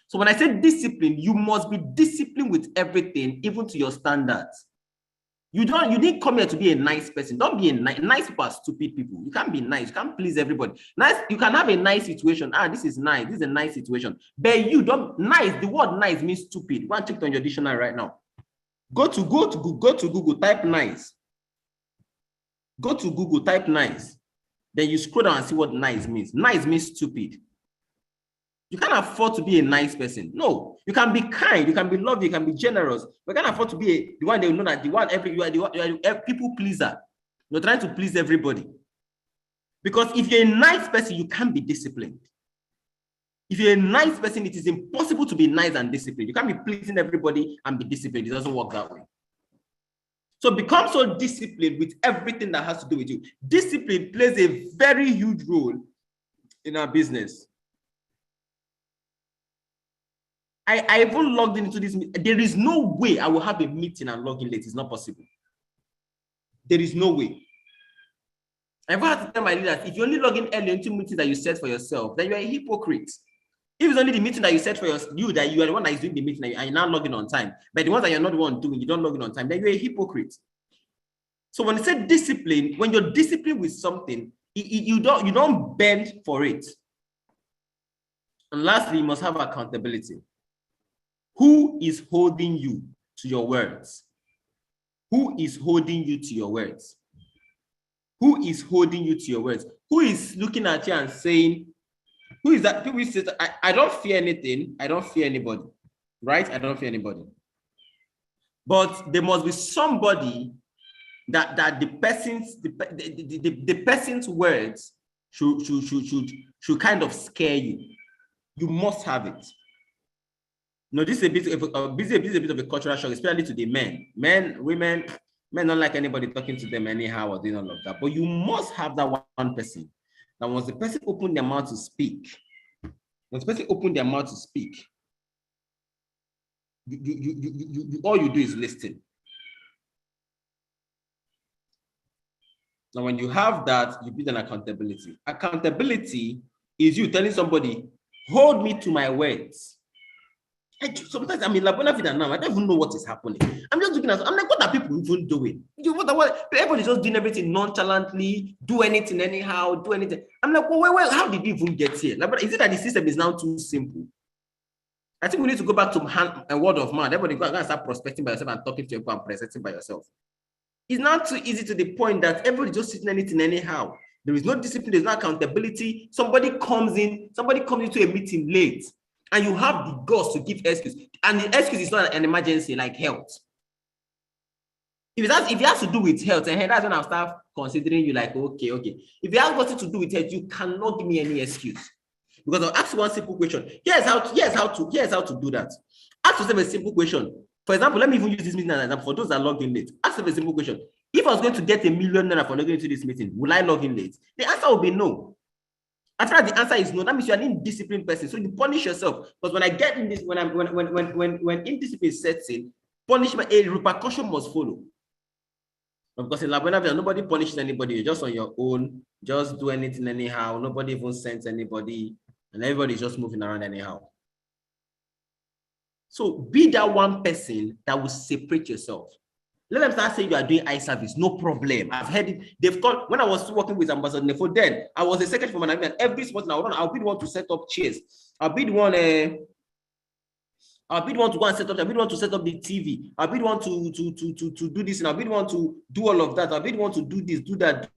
So when I say discipline, you must be disciplined with everything, even to your standards. You didn't come here to be a nice person. Don't be a nice people are stupid people. You can't be nice. You can't please everybody. Nice, you can have a nice situation. This is nice. This is a nice situation. But you don't nice. The word nice means stupid. Go and check it on your dictionary right now. Go to Google, type nice. Go to Google, type nice. Then you scroll down and see what nice means. Nice means stupid. You can't afford to be a nice person. No, you can be kind, you can be loving, you can be generous. But you can't afford to be the one they know that you are the people pleaser. You're trying to please everybody. Because if you're a nice person, you can't be disciplined. If you're a nice person, it is impossible to be nice and disciplined. You can't be pleasing everybody and be disciplined. It doesn't work that way. So become so disciplined with everything that has to do with you. Discipline plays a very huge role in our business. I even logged into this. There is no way I will have a meeting and log in late. It's not possible. There is no way. I've had to tell my leaders, if you only log in early into meetings that you set for yourself, then you are a hypocrite. If it's only the meeting that you set for you that you are the one that is doing the meeting and you're not logging on time, but the ones that you're not the one doing, you don't log in on time, then you're a hypocrite. So when I say discipline, when you're disciplined with something, you don't bend for it. And lastly, you must have accountability. Who is holding you to your words? Who is holding you to your words? Who is holding you to your words? Who is looking at you and saying, who is that? People say, I don't fear anything. I don't fear anybody, right? I don't fear anybody. But there must be somebody that the person's words should kind of scare you. You must have it. No, this is a bit of a cultural shock, especially to the men. Men don't like anybody talking to them anyhow or doing all of that. But you must have that one person. That once the person open their mouth to speak, all you do is listen. Now, when you have that, you build an accountability. Accountability is you telling somebody, hold me to my words. Sometimes I'm in La Buena now. I don't even know what is happening. I'm just looking at. I'm like, what are people even doing? Everybody's just doing everything nonchalantly, do anything anyhow, do anything. I'm like, well, how did you even get here? Like, is it that the system is now too simple? I think we need to go back to word of mouth. Everybody go and start prospecting by yourself and talking to people and presenting by yourself. It's not too easy to the point that everybody just sitting anything anyhow. There is no discipline. There's no accountability. Somebody comes into a meeting late. And you have the guts to give excuse. And the excuse is not an emergency like health. If it has to do with health, and that's when I'll start considering you like, okay. If it has nothing to do with health, you cannot give me any excuse. Because I'll ask you one simple question. Here's how to do that. Ask yourself a simple question. For example, let me even use this meeting as an example. For those that log in late, ask yourself a simple question. If I was going to get $1 million for logging into this meeting, will I log in late? The answer will be no. As far as the answer is no, that means you're an indisciplined person. So you punish yourself. Because when I get in this, when indiscipline sets in, punishment, a repercussion must follow. Because in La Buena Vista, nobody punishes anybody. You're just on your own, just do anything anyhow. Nobody even sends anybody, and everybody's just moving around anyhow. So be that one person that will separate yourself. Let them start saying you are doing eye service, no problem. I've heard it. They've called, when I was working with Ambassador Nefo, then I was a secretary for management. Every spot now, I'll be the one to set up chairs. I'll be the one to go and set up. I'll be the one to set up the TV. I'll be the one to do this, and I'll be the one to do all of that. I'll be the one to do this, do that.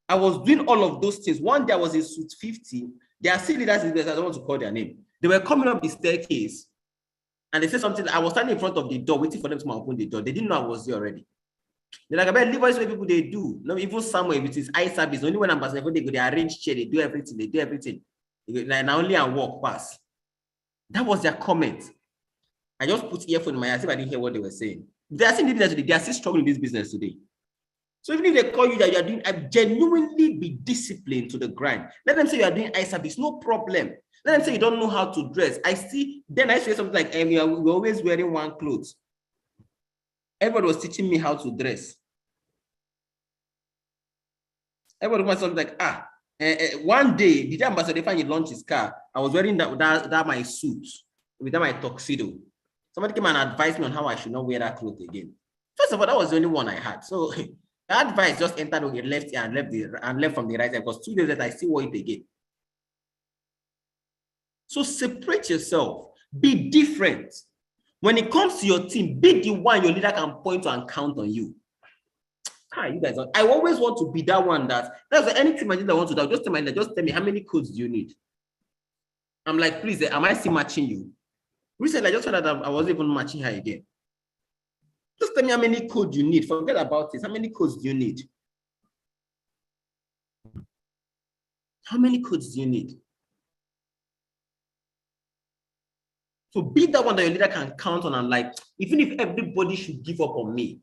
I was doing all of those things. One day I was in suit 50. There are still leaders in this. I don't want to call their name. They were coming up the staircase. And they said something. I was standing in front of the door, waiting for them to open the door. They didn't know I was there already. They're like, about leave us where people they do. No, even somewhere with his eye service. Only when Ambassador they go, they arrange chair, they do everything. Now only and walk past. That was their comment. I just put earphone in my ear, see if I didn't hear what they were saying. They are still living today. They are still struggling in this business today. So even if they call you that you are doing, genuinely be disciplined to the grind. Let them say you are doing eye service, no problem. Let them say you don't know how to dress. I say something like, we're always wearing one clothes. Everybody was teaching me how to dress. Everybody was something like, one day, the Ambassador finally launched his car. I was wearing that my suit, with my tuxedo. Somebody came and advised me on how I should not wear that clothes again. First of all, that was the only one I had. So the advice just entered on the left ear and left from the right side, because 2 days later, I still wore it again. So separate yourself, be different. When it comes to your team, be the one your leader can point to and count on you. You guys, I always want to be that one that's any team I want to do, just tell me how many codes do you need? I'm like, please, am I still matching you? Recently, I just found out that I wasn't even matching her again. Just tell me how many codes you need. Forget about this. How many codes do you need? How many codes do you need? So be that one that your leader can count on, and like, even if everybody should give up on me,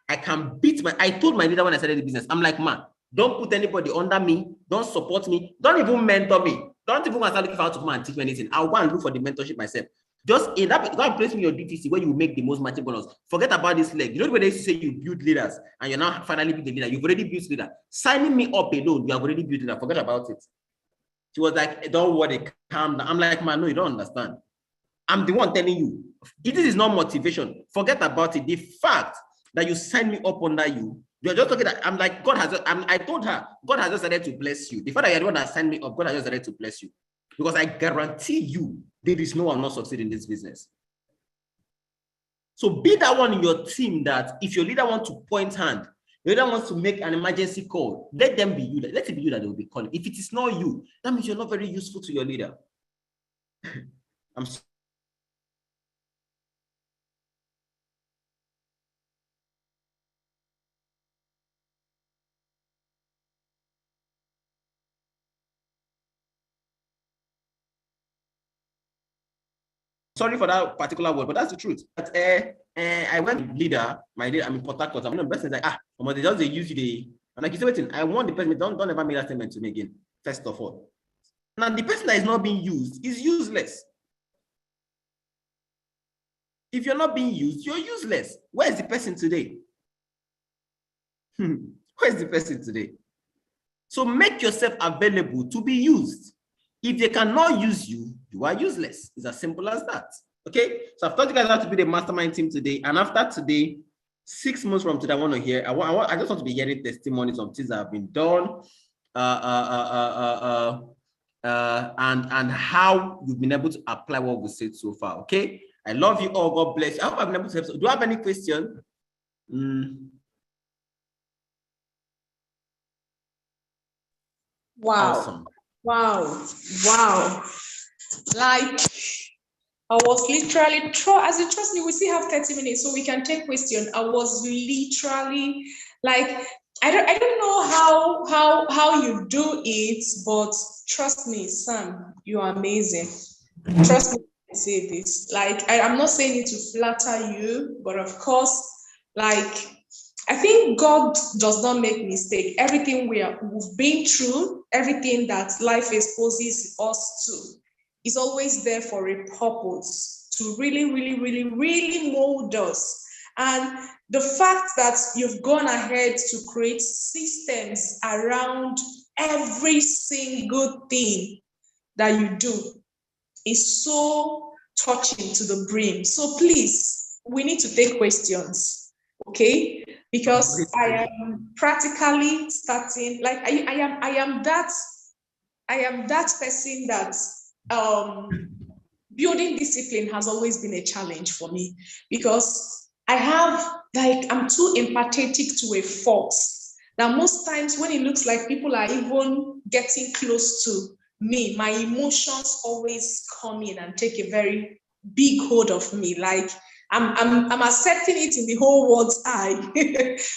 I can beat I told my leader when I started the business, I'm like, man, don't put anybody under me, don't support me, don't even mentor me, don't even start looking for how to come and teach me anything. I'll go and look for the mentorship myself. Just in that, go and place me your DTC where you make the most matching bonus. Forget about this leg. You know when they say you build leaders and you're now finally build the leader, you've already built leader. Signing me up alone, you have already built leader. Forget about it. She was like, don't worry, calm down. I'm like, man, no, you don't understand. I'm the one telling you. This is not motivation. Forget about it. The fact that you sign me up under you, you're just talking that I'm like, God has, I told her, God has just started to bless you. The fact that you're the one that signed me up, God has just started to bless you. Because I guarantee you, there is no one not succeed in this business. So be that one in your team that if your leader wants to point hand, your leader wants to make an emergency call, let them be you. Let it be you that they will be calling. If it is not you, that means you're not very useful to your leader. I'm sorry for that particular word, but that's the truth. But I went leader, my leader, I'm in Port Harcourt. I'm the person like, they just they use you. And like you say, waiting, I want the person, don't ever make that statement to me again, first of all. Now the person that is not being used is useless. If you're not being used, you're useless. Where is the person today? Where is the person today? So make yourself available to be used. If they cannot use you, you are useless. It's as simple as that. Okay? So I've taught you guys how to be the mastermind team today. And after today, 6 months from today, I want to hear, I just want to be hearing testimonies of things that have been done, and how you've been able to apply what we said so far. Okay? I love you all. God bless you. I hope I've been able to help. Do you have any question? Wow. Awesome. Wow. Like, I was literally, as you trust me, we still have 30 minutes, so we can take questions. I was literally like, I don't know how you do it, but trust me, Sam, you are amazing. Trust me, I say this. Like, I'm not saying it to flatter you, but of course, like, I think God does not make mistake. Everything we've been through, everything that life exposes us to, is always there for a purpose, to really, really, really, really mold us. And the fact that you've gone ahead to create systems around every single thing that you do is so touching to the brim. So please, we need to take questions, okay? Because I am practically starting, like I am that person that building discipline has always been a challenge for me, because I'm too empathetic to a fault. Now, most times when it looks like people are even getting close to me, my emotions always come in and take a very big hold of me. Like, I'm accepting it in the whole world's eye.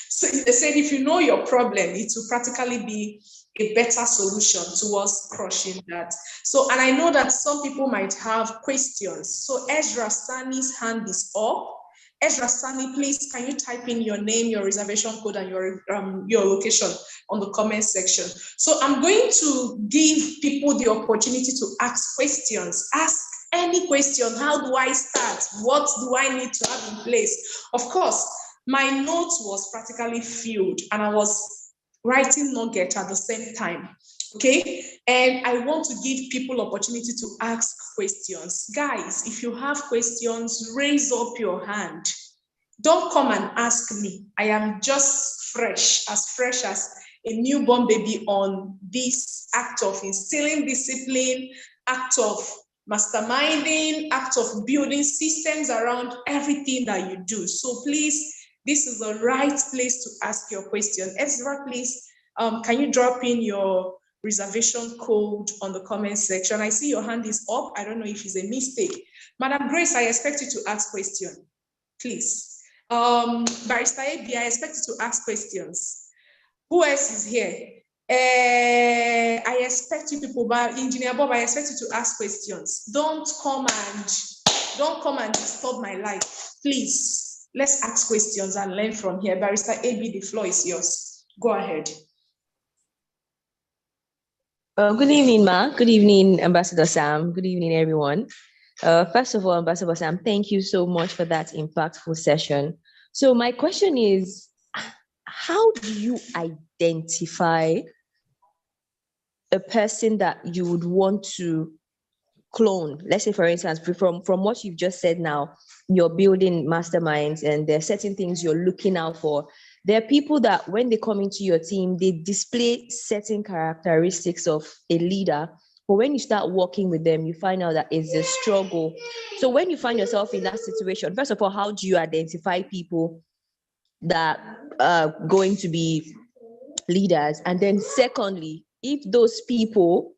So they said, if you know your problem, it will practically be a better solution towards crushing that. So, and I know that some people might have questions. So Ezra Sani's hand is up. Ezra Sani, please, can you type in your name, your reservation code, and your location on the comment section? So I'm going to give people the opportunity to ask questions. Ask any question. How do I start? What do I need to have in place? Of course, my notes was practically filled, and I was writing nugget at the same time. Okay, and I want to give people opportunity to ask questions. Guys, if you have questions, raise up your hand. Don't come and ask me. I am just fresh as a newborn baby on this act of instilling discipline, act of masterminding, act of building systems around everything that you do. So please, this is the right place to ask your question. Ezra, please, can you drop in your reservation code on the comment section? I see your hand is up. I don't know if it's a mistake. Madam Grace, I expect you to ask questions, please. Barrister Abi, I expect you to ask questions. Who else is here? I expect you people, but Engineer Bob, I expect you to ask questions. Don't come and disturb my life. Please, let's ask questions and learn from here. Barrister AB, the floor is yours. Go ahead. Good evening, Ma. Good evening, Ambassador Sam. Good evening, everyone. First of all, Ambassador Sam, thank you so much for that impactful session. So my question is, how do you identify a person that you would want to clone? Let's say, for instance, from what you've just said now, you're building masterminds and there are certain things you're looking out for. There are people that when they come into your team, they display certain characteristics of a leader. But when you start working with them, you find out that it's a struggle. So when you find yourself in that situation, first of all, how do you identify people that are going to be leaders? And then secondly, if those people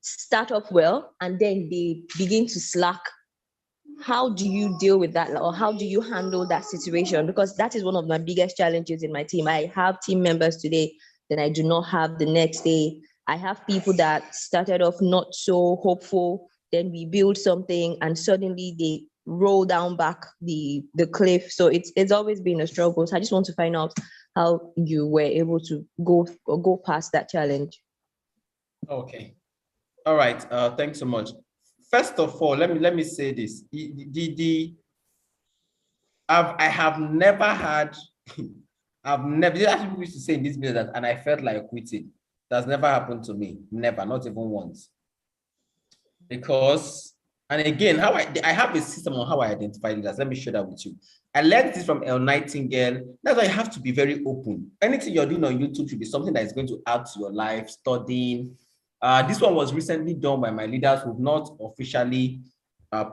start off well and then they begin to slack, how do you deal with that, or how do you handle that situation? Because that is one of my biggest challenges in my team. I have team members today that I do not have the next day. I have people that started off not so hopeful, then we build something and suddenly they roll down back the cliff. So it's always been a struggle. So I just want to find out how you were able to go past that challenge. Okay. All right. Thanks so much. First of all, let me say this. I have never had, there's people used to say in this business, and I felt like quitting. That's never happened to me. Never, not even once. Because, and again, I have a system on how I identify leaders. Let me share that with you. I learned this from Elle Nightingale. That's why you have to be very open. Anything you're doing on YouTube should be something that is going to add to your life, studying. This one was recently done by my leaders who've not officially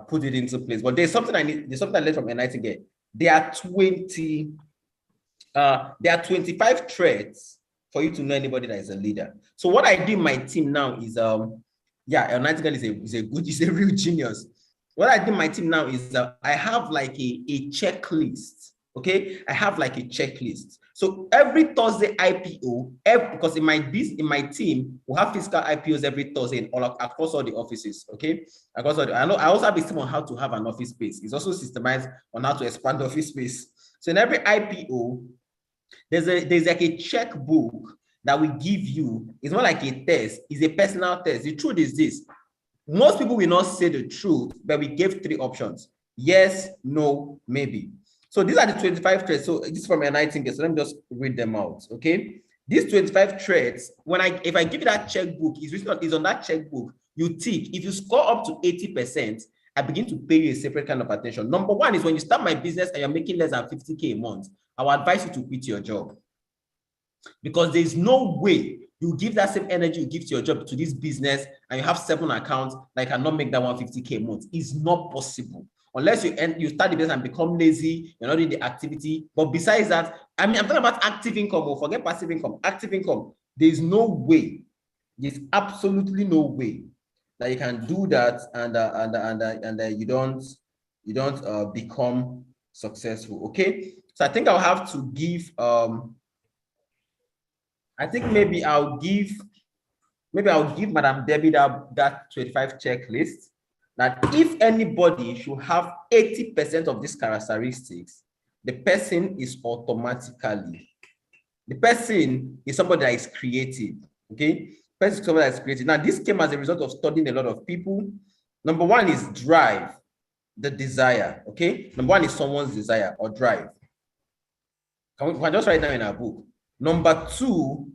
put it into place. But there's something I learned from Elle Nightingale. There are 25 traits for you to know anybody that is a leader. So what I do in my team now is, Elle Nightingale is a real genius. What I do in my team now is I have like a checklist. Okay, I have like a checklist. So every Thursday IPO, because in my team, we have physical IPOs every Thursday across all the offices. Okay, I also have a system on how to have an office space. It's also systemized on how to expand office space. So in every IPO, there's like a checkbook that we give you. It's not like a test, it's a personal test. The truth is this: most people will not say the truth, but we gave 3 options: yes, no, maybe. So these are the 25 traits. So this is from a Nightingale. So let me just read them out. Okay. These 25 traits, if I give you that checkbook, it's on that checkbook, you tick. If you score up to 80%, I begin to pay you a separate kind of attention. Number 1 is when you start my business and you're making less than 50K a month, I will advise you to quit your job. Because there's no way you give that same energy you give to your job to this business and you have 7 accounts that cannot make that 150K a month. It's not possible. Unless you start the business and become lazy, you're not doing the activity. But besides that, I mean, I'm talking about active income, or forget passive income. Active income, there's no way, there's absolutely no way that you can do that and you don't become successful. Okay, so I think I'll have to give. I think maybe I'll give Madam Debbie that 25 checklist. That if anybody should have 80% of these characteristics, the person is somebody that is creative. Okay, person is somebody that is creative. Now, this came as a result of studying a lot of people. Number 1 is drive, the desire. Okay, number 1 is someone's desire or drive. Can we just write down in our book? Number 2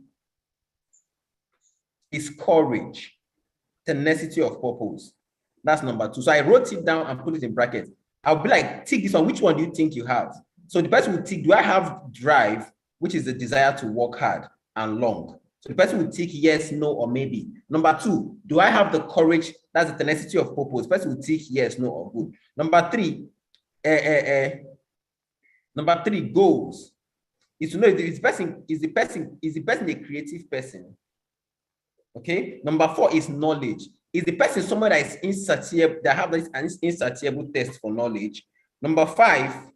is courage, tenacity of purpose. That's number 2. So I wrote it down and put it in brackets. I'll be like, tick this one. Which one do you think you have? So the person will tick, do I have drive, which is the desire to work hard and long? So the person will tick yes, no, or maybe. Number 2, do I have the courage? That's the tenacity of purpose. The person will tick yes, no, or good. Number 3, goals. Is to know if the person is a creative person. Okay. Number 4 is knowledge. Is the person someone that is insatiable, that have this insatiable test for knowledge? Number 5.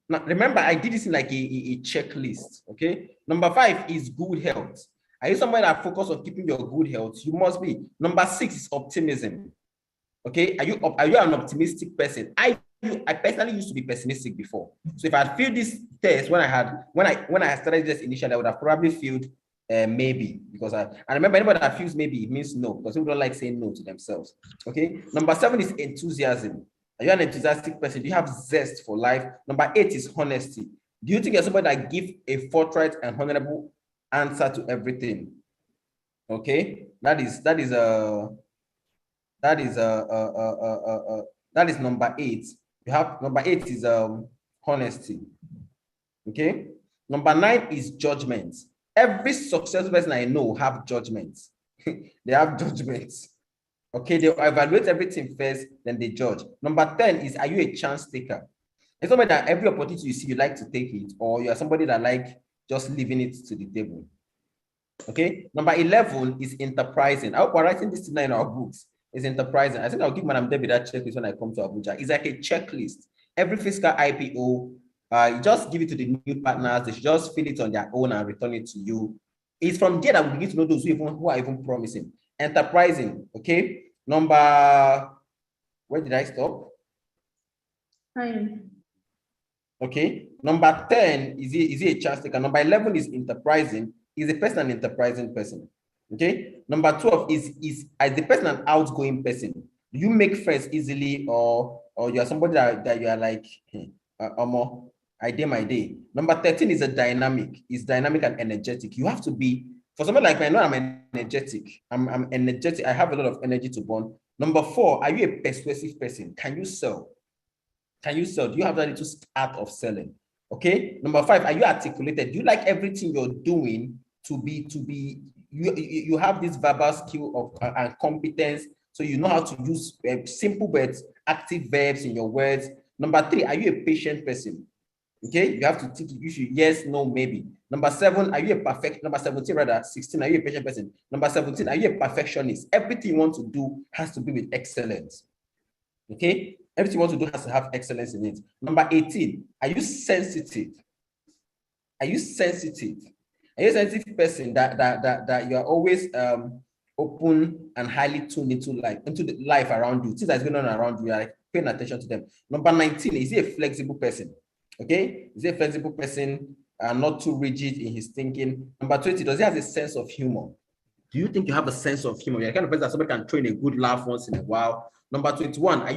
Now remember, I did this in like a checklist. Okay. Number 5 is good health. Are you somebody that focus on keeping your good health? You must be. Number 6 is optimism. Okay, are you an optimistic person? I personally used to be pessimistic before. So if I had failed this test when I started this initially, I would have probably failed maybe, because I remember anybody that feels maybe, it means no, because people don't like saying no to themselves. Okay, number 7 is enthusiasm. Are you an enthusiastic person? Do you have zest for life? Number 8 is honesty. Do you think you're somebody that gives a forthright and honorable answer to everything? Okay, that is number 8. You have number 8 is honesty. Okay, number 9 is judgment. Every successful person I know have judgments. They have judgments. Okay, they evaluate everything first, then they judge. Number 10 is, are you a chance taker? It's somebody that every opportunity you see, you like to take it, or you are somebody that like just leaving it to the table. Okay, number 11 is enterprising. I hope we're writing this tonight in our books. Is enterprising. I think I'll give Madam Debbie that checklist when I come to Abuja. It's like a checklist. Every fiscal IPO, you just give it to the new partners. They should just fill it on their own and return it to you. It's from there that we begin to know those who are even promising. Enterprising. Okay. Number, where did I stop? Okay. Number 10 is he a chance taker. Number 11 is enterprising. Is a person an enterprising person? Okay. Number 12 is the person an outgoing person. Do you make friends easily, or you are somebody that you are like, I day my day. Number 13 is a dynamic. Is dynamic and energetic. You have to be, for somebody like me, I know I'm energetic. I'm energetic. I have a lot of energy to burn. Number 4, are you a persuasive person? Can you sell? Can you sell? Do you have that little art of selling? Okay. Number 5, are you articulated? Do you like everything you're doing to be you have this verbal skill of and competence, so you know how to use simple but active verbs in your words. Number 3, are you a patient person? Okay, you have to think usually yes, no, maybe. Number 7, are you a perfect? Number 17, rather 16, are you a patient person? Number 17, are you a perfectionist? Everything you want to do has to be with excellence. Okay, everything you want to do has to have excellence in it. Number 18, are you sensitive? Are you sensitive? Are you a sensitive person that you are always open and highly tuned into the life around you? Things that's going on around you, you are like paying attention to them. Number 19, is he a flexible person? Okay, is he a flexible person, not too rigid in his thinking? Number 20, does he have a sense of humor? Do you think you have a sense of humor? You're the kind of person that somebody can throw in a good laugh once in a while. Number 21, are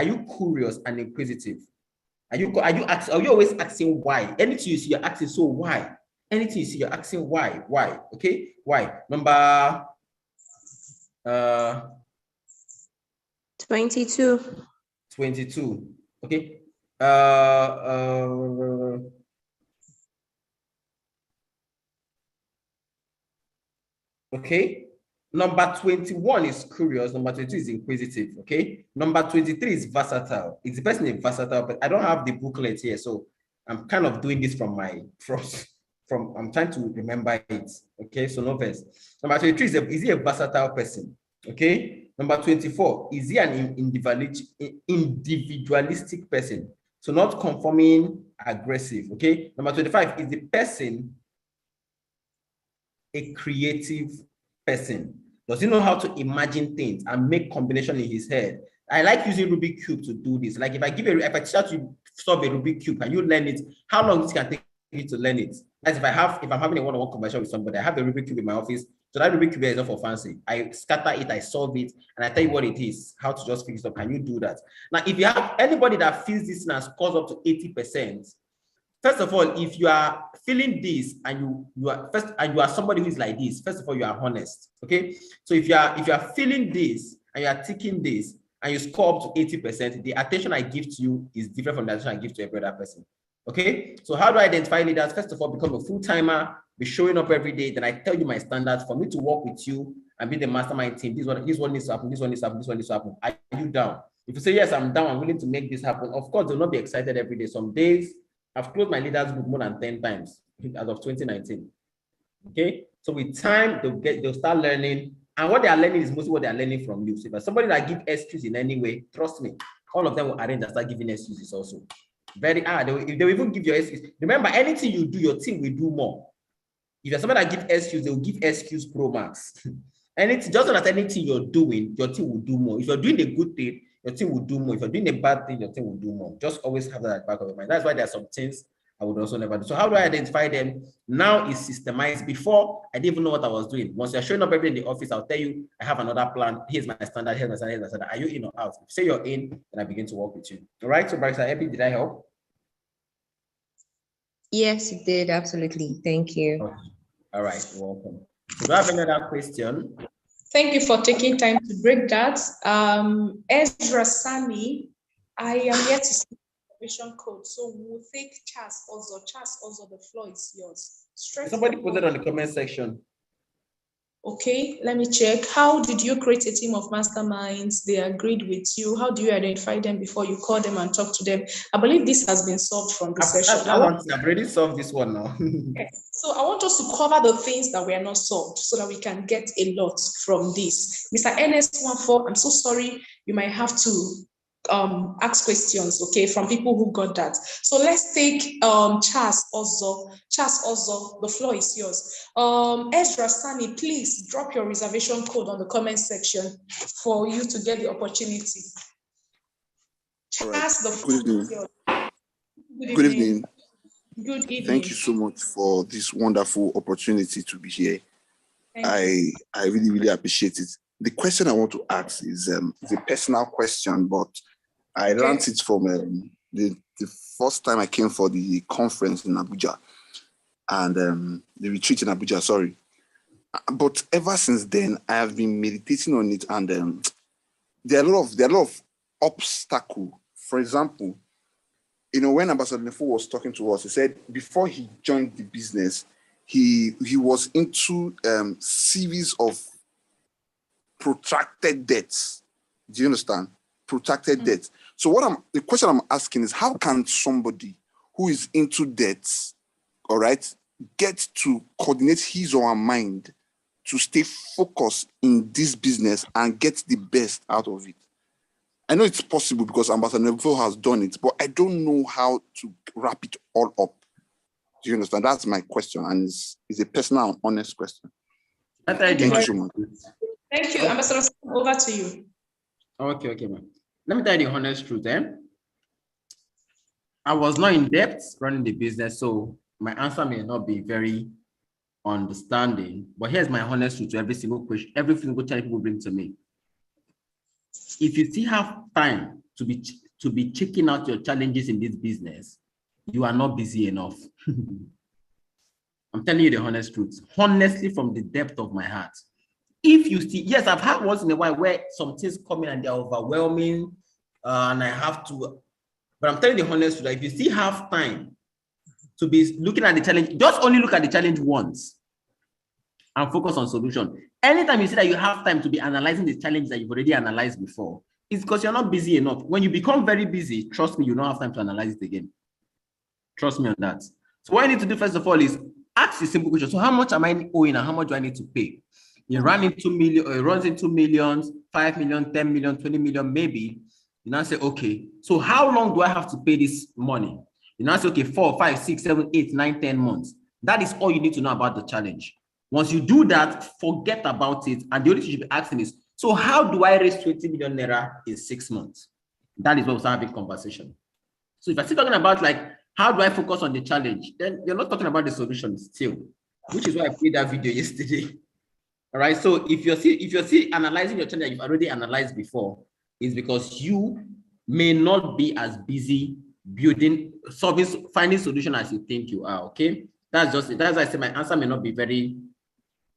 you curious and inquisitive? Are you always asking why? Anything you see, you're asking, so why? Anything you see, you're asking why? Why? Okay, why? Number 22. 22. Okay. Okay. Number 21 is curious. Number 22 is inquisitive. Okay. Number 23 is versatile. It's the person is versatile, but I don't have the booklet here, so I'm kind of doing this from I'm trying to remember it. Okay, so no verse. Number 23 is he a versatile person? Okay. Number 24, is he an individualistic person? So not conforming, aggressive. Okay. Number 25, is the person a creative person? Does he know how to imagine things and make combination in his head? I like using Rubik's Cube to do this. Like if I teach you to solve a Rubik's Cube and you learn it, how long this can take you to learn it? As if I'm having a one-on-one conversation with somebody, I have a Rubik's Cube in my office. So that Rubik's Cube is not for fancy. I scatter it, I solve it, and I tell you what it is, how to just fix it up. Can you do that? Now, if you have anybody that feels this and scores up to 80%, first of all, if you are feeling this and you are somebody who is like this, first of all, you are honest. Okay. So if you are feeling this and you are taking this and you score up to 80%, the attention I give to you is different from the attention I give to every other person. Okay. So how do I identify leaders? First of all, become a full-timer, be showing up every day. Then I tell you my standards for me to work with you and be the mastermind team. This one needs to happen. This one needs to happen. This one needs to happen. Are you down? If you say yes, I'm down, I'm willing to make this happen. Of course, they'll not be excited every day. Some days I've closed my leaders group more than 10 times as of 2019. Okay, so with time they'll start learning, and what they are learning is mostly what they are learning from you. So if somebody that give excuse in any way, trust me, all of them will arrange and start giving excuses also. They will even give you excuse. Remember, anything you do, your team will do more. If you're somebody that give excuse, they will give excuse pro max. Anything, just that anything you're doing, your team will do more. If you're doing a good thing, your team will do more. If you're doing a bad thing, your team will do more. Just always have that at the back of your mind. That's why there are some things I would also never do. So how do I identify them? Now it's systemized. Before, I didn't even know what I was doing. Once you're showing up every day in the office, I'll tell you, I have another plan. Here's my standard, here's my standard, here's my standard. Are you in or out? If you say you're in, then I begin to work with you. All right, so Barrister Epi, did I help? Yes, you did. Absolutely. Thank you. Okay. All right, welcome. So do I have another question? Thank you for taking time to break that. Ezra Sami, I am yet to see the information code, so we'll take Charles also. Charles also, the floor is yours. Somebody put it on the comment section. Okay, let me check. How did you create a team of masterminds? They agreed with you. How do you identify them before you call them and talk to them? I believe this has been solved from the session. I've already solved this one now. Yes. So I want us to cover the things that were not solved so that we can get a lot from this. Mr. NS14, I'm so sorry. You might have to ask questions, okay, from people who got that. So let's take Charles Ozo. Charles Ozo, the floor is yours. Ezra Sani, please drop your reservation code on the comment section for you to get the opportunity. Charles, the floor is yours. Good evening. Good evening. Thank you so much for this wonderful opportunity to be here. I really, really appreciate it. The question I want to ask is a personal question, but I learned it from the first time I came for the conference in Abuja and the retreat in Abuja, sorry. But ever since then, I have been meditating on it, and there are a lot of obstacles. For example, when Ambassador Nefo was talking to us, he said before he joined the business, he was into series of protracted debts. Do you understand? Protracted debts. So the question I'm asking is, how can somebody who is into debts, all right, get to coordinate his or her mind to stay focused in this business and get the best out of it? I know it's possible because Ambassador Nefo has done it, but I don't know how to wrap it all up. Do you understand? That's my question, and it's a personal and honest question. Thank you so much. Thank you, Ambassador. Over to you. Okay, man. Let me tell you the honest truth. I was not in depth running the business, so my answer may not be very understanding. But here's my honest truth to every single question, every single challenge people bring to me. If you still have time to be checking out your challenges in this business, you are not busy enough. I'm telling you the honest truth, honestly, from the depth of my heart. If you see, yes, I've had once in a while where some things come in and they're overwhelming, and I have to, but I'm telling you the honest truth, if you still have time to be looking at the challenge, just only look at the challenge once and focus on solution. Anytime you see that you have time to be analyzing the challenge that you've already analyzed before, it's because you're not busy enough. When you become very busy, trust me, you don't have time to analyze it again. Trust me on that. So what you need to do first of all is ask a simple question. So how much am I owing and how much do I need to pay? You run into million, or it runs into millions, 5 million, 10 million, 20 million, maybe. You now say, okay, so how long do I have to pay this money? You now say, okay, 4, 5, 6, 7, 8, 9, 10 months. That is all you need to know about the challenge. Once you do that, forget about it. And the only thing you should be asking is, so how do I raise 20 million naira in 6 months? That is what we're having conversation. So if you're still talking about like, how do I focus on the challenge? Then you're not talking about the solution still, which is why I played that video yesterday. All right. So if you're still analyzing your challenge that you've already analyzed before, is because you may not be as busy finding solution as you think you are. Okay. That's why I say my answer may not be very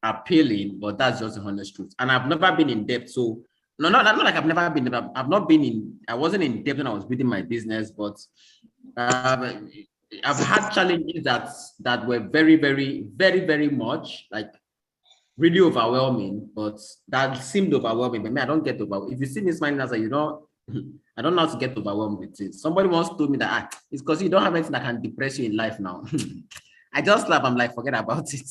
appealing, but that's just the honest truth. And I've never been in depth. So not like I've never been. I wasn't in depth when I was building my business, but I've had challenges that were very, very, very, very much like really overwhelming, but that seemed overwhelming. But me, I don't get overwhelmed. If you see me smiling, as I don't know how to get overwhelmed with it. Somebody once told me that it's because you don't have anything that can depress you in life now. I just laugh. I'm like, forget about it.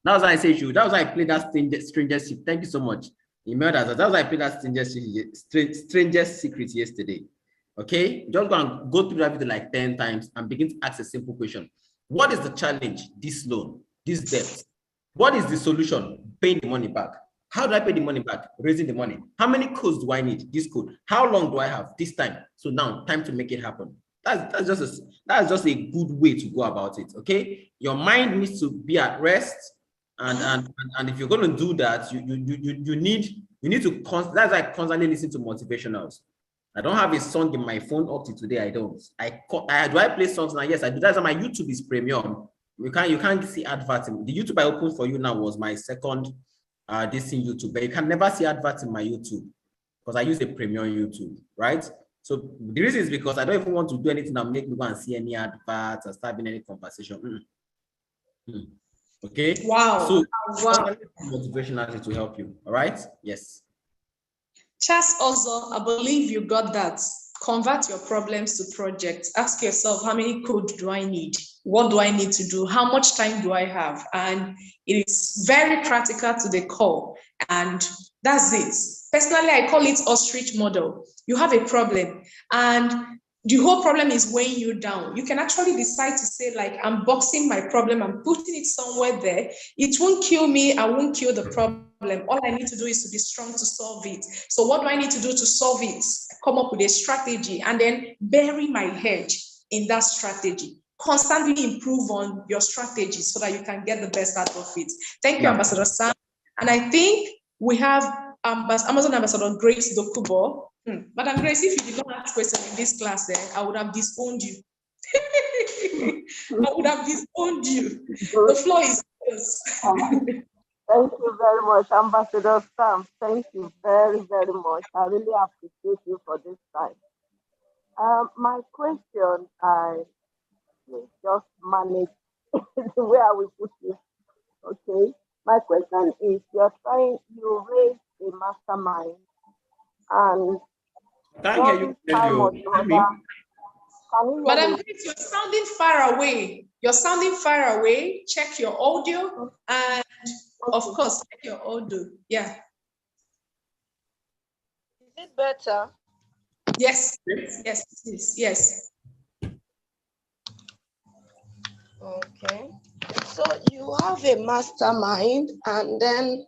That's why I say you. That was why I played that Strangest Secret. Thank you so much. That's why I played that Strangest Secret yesterday. Okay, just go through that video like 10 times and begin to ask a simple question. What is the challenge this loan? this debt. What is the solution? Paying the money back. How do I pay the money back? Raising the money. How many codes do I need? This code. How long do I have? This time. So now, time to make it happen. That's just a good way to go about it. Okay, your mind needs to be at rest, and if you're going to do that, you need to that's why I constantly listen to motivationals. I don't have a song in my phone up to today. I don't. Do I play songs now? Yes, I do. That's why my YouTube is premium. You can't see adverts. The YouTube I opened for you now was my second this in YouTube, but you can never see adverts in my YouTube because I use a premium YouTube, right? So the reason is because I don't even want to do anything that make me go and see any adverts or start having any conversation. Okay. Wow. So wow. Motivation actually to help you. All right. Yes. Charles also, I believe you got that. Convert your problems to projects. Ask yourself, how many code do I need? What do I need to do? How much time do I have? And it is very practical to the core. And that's it. Personally, I call it ostrich model. You have a problem and the whole problem is weighing you down. You can actually decide to say, like, I'm boxing my problem, I'm putting it somewhere there. It won't kill me, I won't kill the problem. All I need to do is to be strong to solve it. So what do I need to do to solve it? Come up with a strategy and then bury my head in that strategy. Constantly improve on your strategy so that you can get the best out of it. Thank you, Ambassador Sam. And I think we have Amazon Ambassador Grace Dokubo. Madam Grace, if you did not ask questions in this class, I would have disowned you. I would have disowned you. The floor is yours. Thank you very much, Ambassador Sam. Thank you very, very much. I really appreciate you for this time. My question, I just manage the way I will put it. Okay. My question is, you raise a mastermind, and Madam Grace, you're sounding far away. You're sounding far away. Check your audio and of course, check your audio. Yeah. Is it better? Yes. Yes. Okay. So you have a mastermind, and then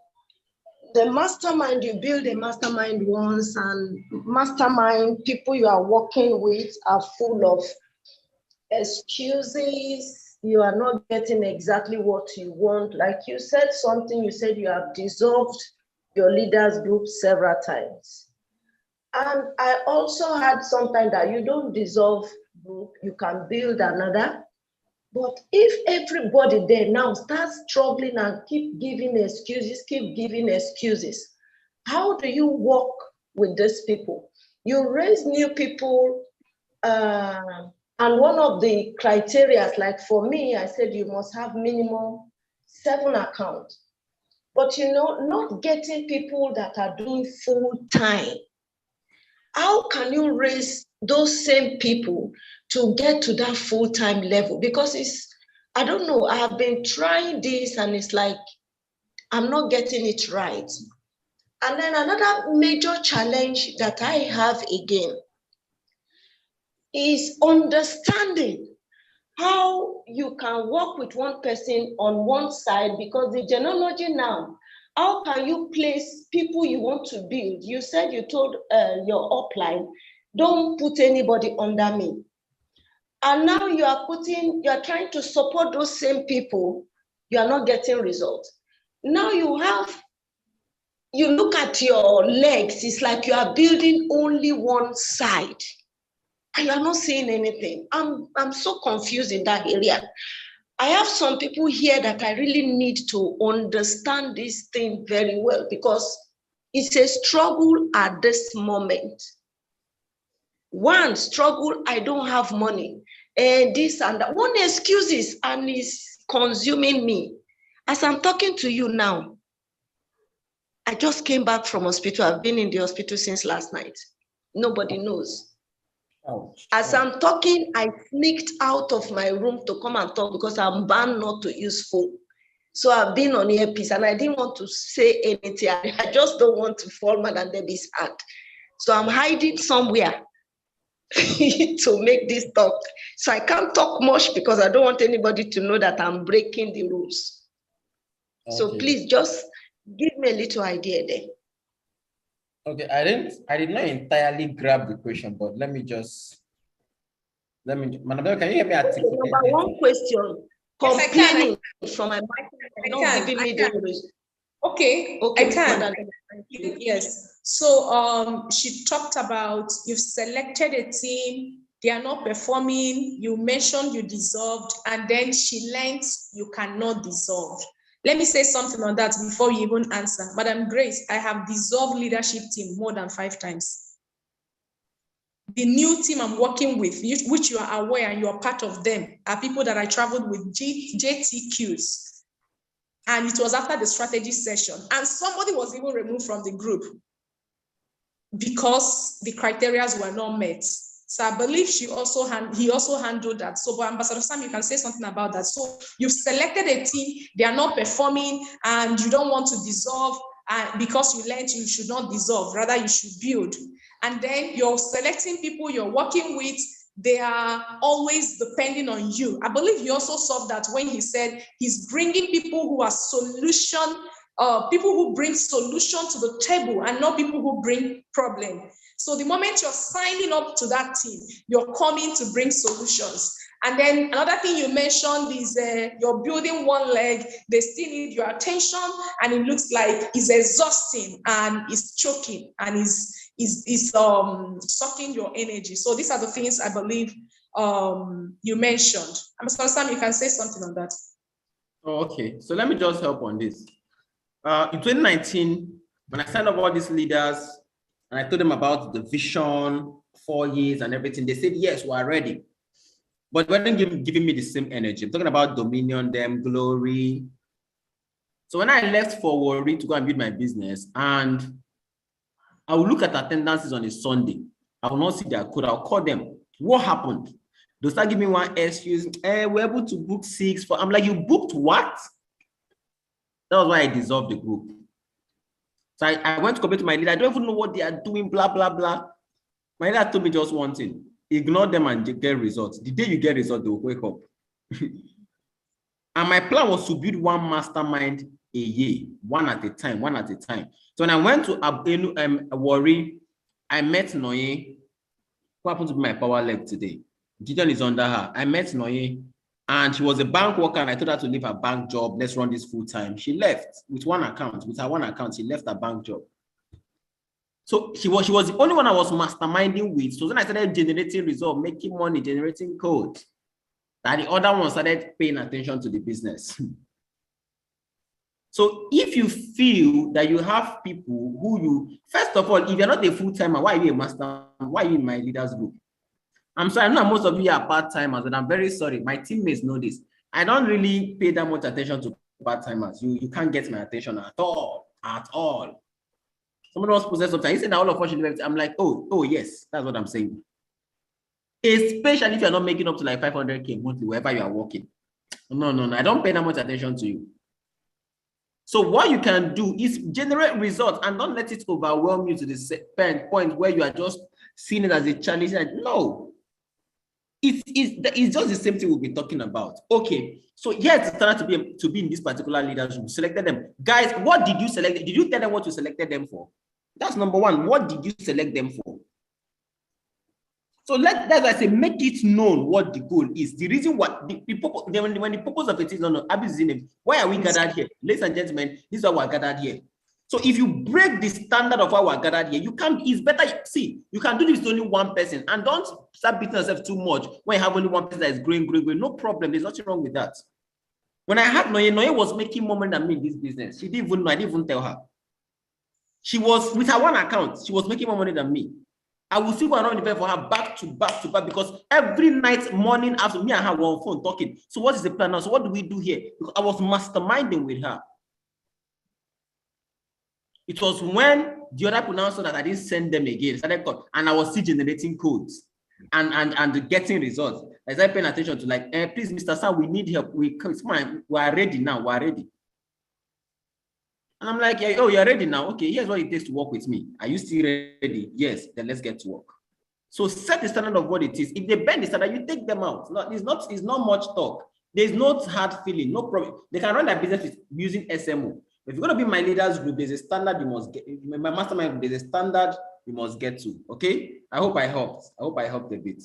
the mastermind, you build a mastermind once, and mastermind people you are working with are full of excuses. You are not getting exactly what you want. Like you said something, you said you have dissolved your leaders group several times. And I also had sometimes that you don't dissolve group, you can build another. But if everybody there now starts struggling and keep giving excuses, how do you work with these people? You raise new people, and one of the criteria, like for me, I said you must have minimum 7 accounts. But not getting people that are doing full time. How can you raise those same people to get to that full-time level? Because I don't know, I have been trying this and it's like, I'm not getting it right. And then another major challenge that I have again is understanding how you can work with one person on one side, because the genealogy now, how can you place people you want to build? You said you told your upline, don't put anybody under me. And now you are trying to support those same people, you are not getting results. Now you look at your legs, it's like you are building only one side and you are not seeing anything. I'm so confused in that area. I have some people here that I really need to understand this thing very well, because it's a struggle at this moment. One struggle, I don't have money, and this and that. One excuses, and it's consuming me. As I'm talking to you now, I just came back from hospital. I've been in the hospital since last night. Nobody knows. As I'm talking, I sneaked out of my room to come and talk because I'm banned not to use phone. So I've been on earpiece and I didn't want to say anything. I just don't want to fall Madam Debbie's hand. So I'm hiding somewhere to make this talk. So I can't talk much because I don't want anybody to know that I'm breaking the rules. So Okay. please just give me a little idea there. Okay, I did not entirely grab the question, but let me, Madam, can you help me articulate Number it? one question, Yes, I can. complaining from my mind, not giving me the risk. Okay, Okay, I can. Madam. Yes. So she talked about you've selected a team, they are not performing, you mentioned you dissolved, and then she learned you cannot dissolve. Let me say something on that before you even answer. Madam Grace, I have dissolved leadership team more than 5 times. The new team I'm working with, which you are aware and you are part of them, are people that I traveled with JTQs. And it was after the strategy session. And somebody was even removed from the group because the criteria were not met. So I believe he also handled that. So, but Ambassador Sam, you can say something about that. So you've selected a team, they are not performing, and you don't want to dissolve, and because you learned you should not dissolve, rather you should build. And then you're selecting people you're working with, they are always depending on you. I believe he also solved that when he said he's bringing people who are people who bring solution to the table and not people who bring problem. So the moment you're signing up to that team, you're coming to bring solutions. And then another thing you mentioned is you're building one leg, they still need your attention, and it looks like it's exhausting and it's choking and is sucking your energy. So these are the things I believe you mentioned. Mr. Sam, you can say something on that. Oh, okay, so let me just help on this. In 2019, when I signed up all these leaders and I told them about the vision, 4 years and everything, they said, yes, we are ready. But they weren't giving me the same energy. I'm talking about dominion, them, glory. So when I left for Warri to go and build my business, and I will look at attendances on a Sunday, I will not see their code. I'll call them. What happened? They'll start giving me one excuse. We're able to book 6 for. I'm like, you booked what? That was why I dissolved the group. So I went to compare to my leader. I don't even know what they are doing, blah, blah, blah. My leader told me just one thing. Ignore them and get results. The day you get results, they will wake up. And my plan was to build one mastermind a year, one at a time. So when I went to Warri, I met Noye, who happened to be my power leg today. Gideon is under her. I met Noye, and she was a bank worker, and I told her to leave her bank job. Let's run this full time. She left with her one account. She left her bank job. So she was the only one I was masterminding with. So then I started generating results, making money, generating code. That the other one started paying attention to the business. So if you feel that you have people who you, first of all, if you're not a full-timer, why are you a master? Why are you in my leaders group? I'm sorry, I know most of you are part-timers, and I'm very sorry. My teammates know this. I don't really pay that much attention to part-timers. You can't get my attention at all. Someone else possessed something. You say that all of us should do. I'm like, oh yes, that's what I'm saying. Especially if you're not making up to like 500K monthly wherever you are working. No, I don't pay that much attention to you. So what you can do is generate results and don't let it overwhelm you to the point where you are just seeing it as a challenge. No, it's just the same thing we'll be talking about. Okay, so yes, it's time to be in this particular leadership. You selected them. Guys, what did you select? Did you tell them what you selected them for? That's number one. What did you select them for? So that's why I say make it known what the goal is. The reason what when the purpose of it is not why are we gathered here? Ladies and gentlemen, this is why we're gathered here. So if you break the standard of why we're gathered here, it's better. See, you can do this with only one person, and don't start beating yourself too much when you have only one person that is growing. No problem. There's nothing wrong with that. When I had Noye was making more money than me in this business. She didn't even know. I didn't even tell her. She was with her one account. She was making more money than me. I will still go around the bed for her back to back because every night, morning, after me and her were on phone talking. So what is the plan now? So what do we do here? Because I was masterminding with her. It was when the other people now saw that I didn't send them again, and I was still generating codes and getting results. I started paying attention to like, please, Mr. Sam, we need help. We are ready now. We're ready. And I'm like, oh, you're ready now? Okay, here's what it takes to work with me. Are you still ready? Yes, then let's get to work. So set the standard of what it is. If they bend the standard, you take them out. It's not much talk. There's no hard feeling, no problem. They can run their business with using SMO. If you're going to be my leaders group, there's a standard you must get. My mastermind group, there's a standard you must get to. Okay? I hope I helped. I hope I helped a bit.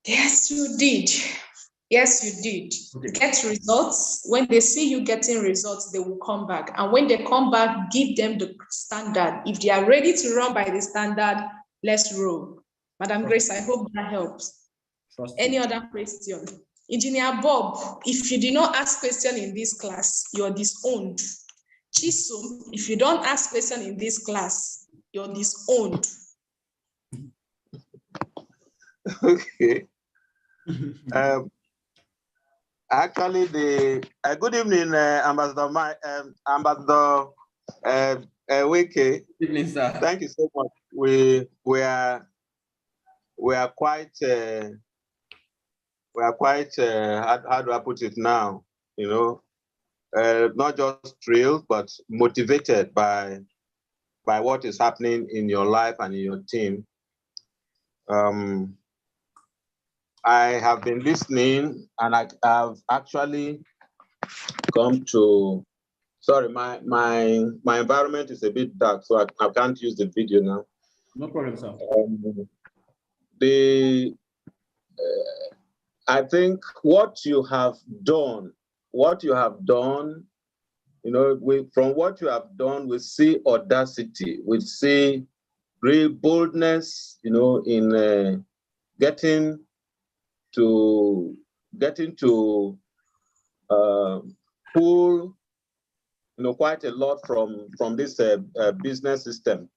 Yes, you did. Yes, you did. Okay. Get results. When they see you getting results, they will come back. And when they come back, give them the standard. If they are ready to run by the standard, let's roll. Madam Grace, I hope that helps. Any other question? Engineer Bob, if you did not ask question in this class, you're disowned. Chisum, if you don't ask question in this class, you're disowned. Okay. Actually, good evening, Ambassador Wike. Good evening, sir. Thank you so much. We are quite how do I put it now? You know, not just thrilled, but motivated by what is happening in your life and in your team. I have been listening, and I have actually come to. Sorry, my environment is a bit dark, so I can't use the video now. No problem, sir. I think what you have done, you know, from what you have done, we see audacity, we see real boldness, you know, in getting to pull, you know, quite a lot from this business system.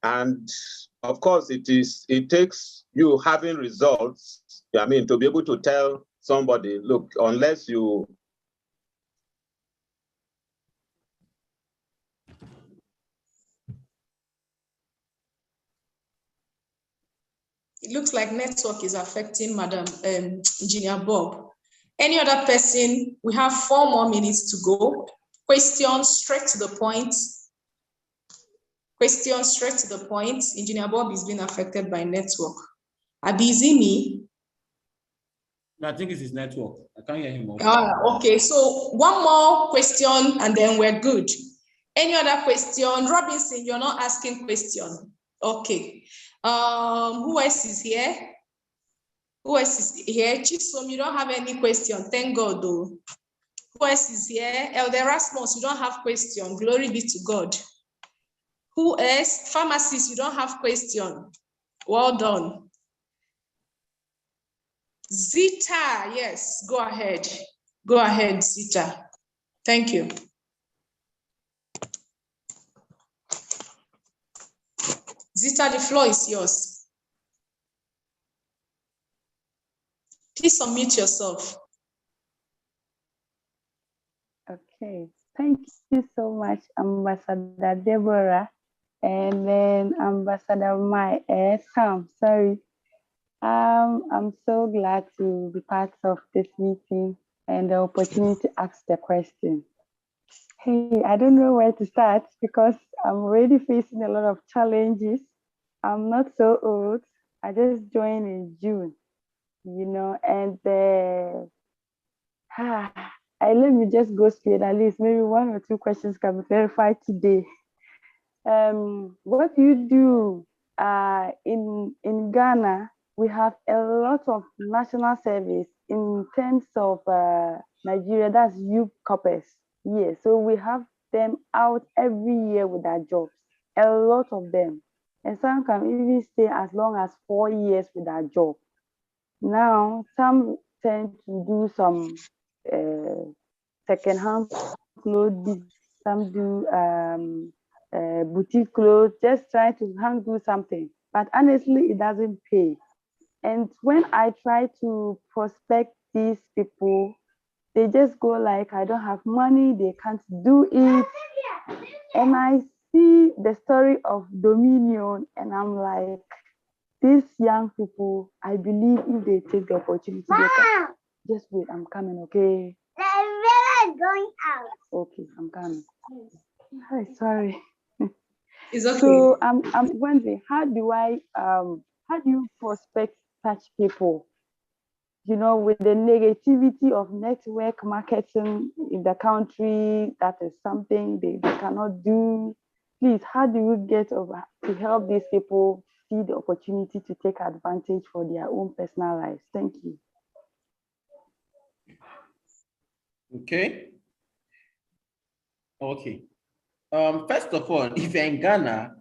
And of course, it takes you having results, I mean, to be able to tell somebody, look, unless you It looks like network is affecting Madam Engineer Bob. Any other person? We have 4 more minutes to go. Questions straight to the point. Questions straight to the point. Engineer Bob is being affected by network. Abizimi. No, I think it's his network. I can't hear him. Okay, so 1 more question and then we're good. Any other question? Robinson, you're not asking question. Okay. Who else is here? Who else is here? Chisom, you don't have any question. Thank God, though. Who else is here? Elder Rasmus, you don't have question. Glory be to God. Who else? Pharmacist, you don't have question. Well done. Zita, yes, go ahead. Go ahead, Zita. Thank you. Zita, the floor is yours. Please unmute yourself. Okay, thank you so much, Ambassador Deborah, and then Ambassador Sam. Sorry, I'm so glad to be part of this meeting and the opportunity to ask the question. Hey, I don't know where to start because I'm already facing a lot of challenges. I'm not so old. I just joined in June, you know, and let me just go straight. At least maybe 1 or 2 questions can be clarified today. What do you do in Ghana? We have a lot of national service in terms of Nigeria. That's youth corpus. Yeah, so we have them out every year with their jobs. A lot of them, and some can even stay as long as 4 years with their job. Now, some tend to do some second-hand clothes, some do boutique clothes, just try to do something. But honestly, it doesn't pay. And when I try to prospect these people, they just go like, I don't have money, they can't do it. And I see the story of Dominion, and I'm like, these young people, I believe if they take the opportunity, they can. Just wait, I'm coming, okay? Going out. Okay, I'm coming. Hi, sorry. It's okay. So I'm wondering, how do I how do you prospect such people? You know, with the negativity of network marketing in the country, that is something they cannot do. Please, how do you get over to help these people see the opportunity to take advantage for their own personal lives? Thank you. Okay. Okay. First of all, if you're in Ghana,